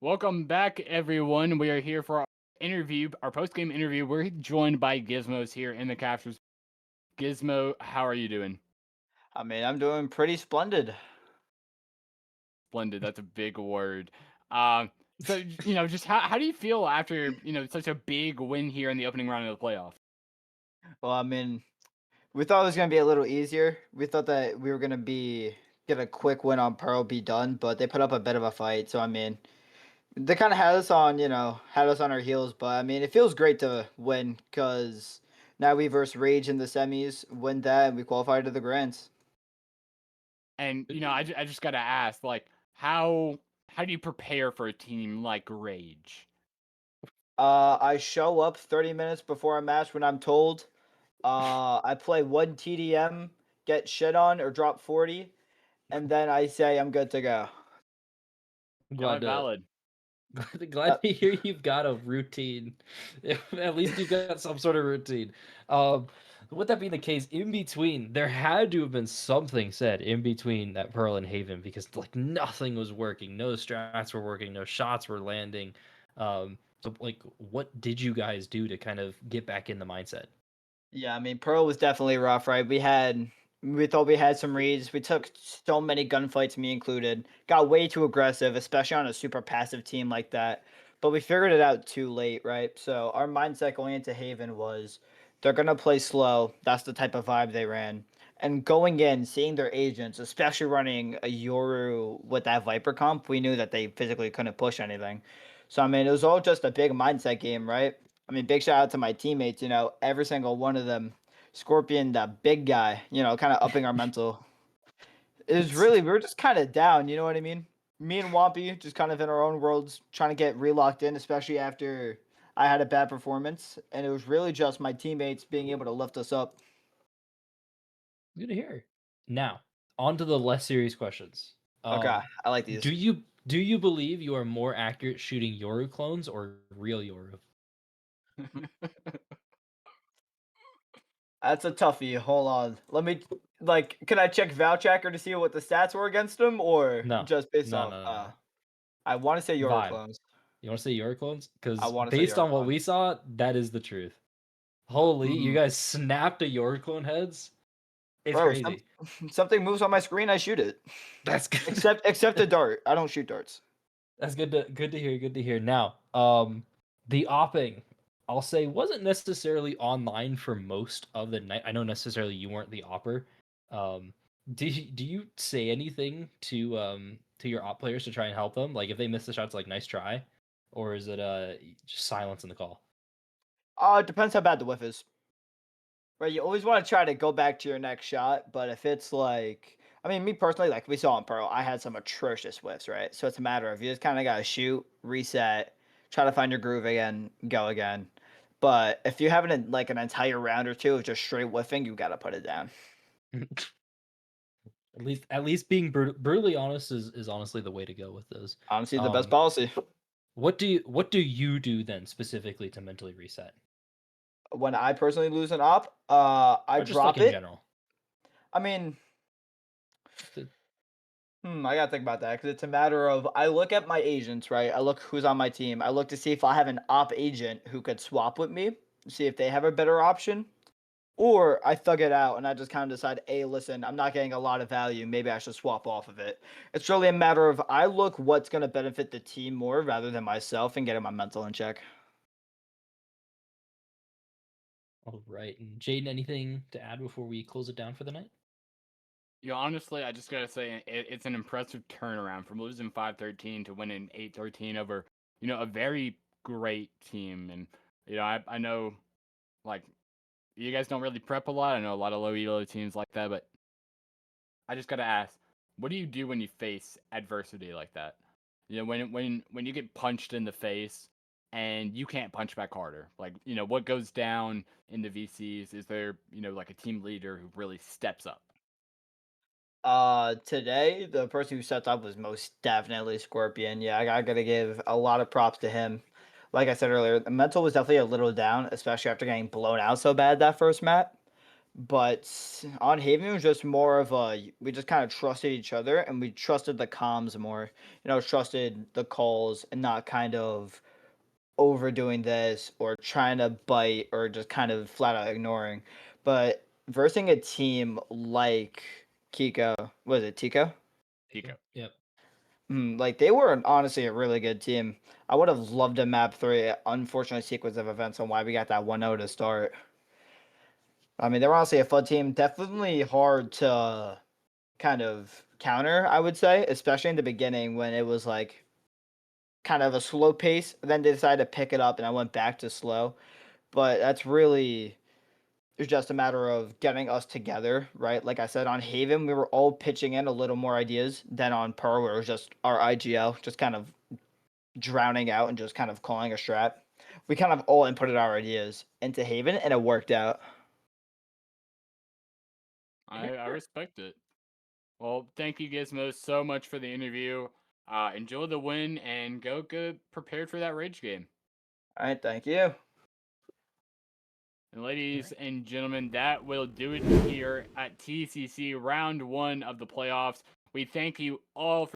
Welcome back, everyone. We are here for our interview, our post-game interview. We're joined by Gizmos here in the captures. Gizmo, how are you doing? I mean, I'm doing pretty splendid. Splendid. That's a big word. So just how do you feel after such a big win here in the opening round of the playoff? Well, I mean, we thought it was gonna be a little easier. We thought that we were gonna get a quick win on Pearl, be done, but they put up a bit of a fight. So I mean, they kind of had us on our heels. But I mean, it feels great to win because now we verse Rage in the semis, win that, and we qualify to the grands. And I just gotta ask, like, how do you prepare for a team like Rage? I show up 30 minutes before a match when I'm told. I play one TDM, get shit on or drop 40, and then I say I'm good to go. Glad to Valid. glad to hear you've got a routine. At least you've got some sort of routine. With that being the case, in between, there had to have been something said in between that Pearl and Haven because like nothing was working, no strats were working, no shots were landing. So like, what did you guys do to kind of get back in the mindset? Yeah, I mean, Pearl was definitely rough, right? We thought we had some reads. We took so many gunfights, me included. Got way too aggressive, especially on a super passive team like that. But we figured it out too late, right? So our mindset going into Haven was they're gonna play slow. That's the type of vibe they ran. And going in, seeing their agents, especially running a Yoru with that Viper comp, we knew that they physically couldn't push anything. So I mean, it was all just a big mindset game, right? I mean, big shout out to my teammates. Every single one of them, Scorpion, that big guy. Kind of upping our mental. It was really we were just kind of down. You know what I mean? Me and Wampy just kind of in our own worlds, trying to get relocked in, especially after I had a bad performance, and it was really just my teammates being able to lift us up. Good to hear. Now, on to the less serious questions. Okay, I like Do these. you believe you are more accurate shooting Yoru clones or real Yoru? That's a toughie. Hold on. Let me can I check Vouchacker to see what the stats were against him, or No, just based no, off? no, no, no. I want to say Euro Vibe. clones. You want to say Yoru clones? I Because want to say based Euro on what clones. we saw, that is the truth. Holy, you Mm-hmm. guys snapped a Yoru clone heads. It's Bro, crazy. something moves on my screen, I shoot it. That's good. Except the dart. I don't shoot darts. That's good to hear. Good to hear. Now, the opping, I'll say, wasn't necessarily online for most of the night. I know necessarily you weren't the opper. Um, do you say anything to your op players to try and help them? Like if they miss the shots, like nice try, or is it just silence in the call? It depends how bad the whiff is. Right, you always want to try to go back to your next shot, but if it's I mean, me personally, like we saw in Pearl, I had some atrocious whiffs, right? So it's a matter of you just kind of gotta shoot, reset, try to find your groove again, go again. But if you have an entire round or two of just straight whiffing, you gotta put it down. At least being brutally honest is honestly the way to go with those. Honestly, the best policy. What do you do then specifically to mentally reset? When I personally lose an op, I Or just like drop in it. general? I mean, To- I gotta think about that because it's a matter of I look at my agents, right? I look who's on my team. I look to see if I have an op agent who could swap with me, see if they have a better option, or I thug it out and I just kind of decide, hey, listen, I'm not getting a lot of value. Maybe I should swap off of it. It's really a matter of I look what's gonna benefit the team more rather than myself and getting my mental in check. All right. And Jaden, anything to add before we close it down for the night? Honestly, I just gotta say it's an impressive turnaround from losing 5-13 to winning 8-13 over a very great team. And I know like you guys don't really prep a lot. I know a lot of low elo teams like that, but I just gotta ask, what do you do when you face adversity like that? When you get punched in the face and you can't punch back harder. Like what goes down in the VCs? Is there like a team leader who really steps up? Today, the person who stepped up was most definitely Scorpion. Yeah, I gotta give a lot of props to him. Like I said earlier, the mental was definitely a little down, especially after getting blown out so bad that first map. But on Haven, it was just more of a we just kind of trusted each other and we trusted the comms more. Trusted the calls and not kind of overdoing this or trying to bite or just kind of flat out ignoring. But versing a team like Kiko, was it Tico? Tico. Yep. Like they were honestly a really good team. I would have loved a map 3. Unfortunate sequence of events on why we got that 1-0 to start. I mean, they're honestly a fun team. Definitely hard to kind of counter, I would say, especially in the beginning when it was like kind of a slow pace. Then they decided to pick it up, and I went back to slow. But that's really it's just a matter of getting us together, right? Like I said, on Haven, we were all pitching in a little more ideas than on Pearl, where it was just our IGL, just kind of drowning out and just kind of calling a strat. We kind of all inputted our ideas into Haven, and it worked out. I respect it. Well, thank you, Gizmo, so much for the interview. Enjoy the win and go good prepared for that Rage game. All right, thank you. And ladies and gentlemen, that will do it here at TCC round 1 of the playoffs. We thank you all for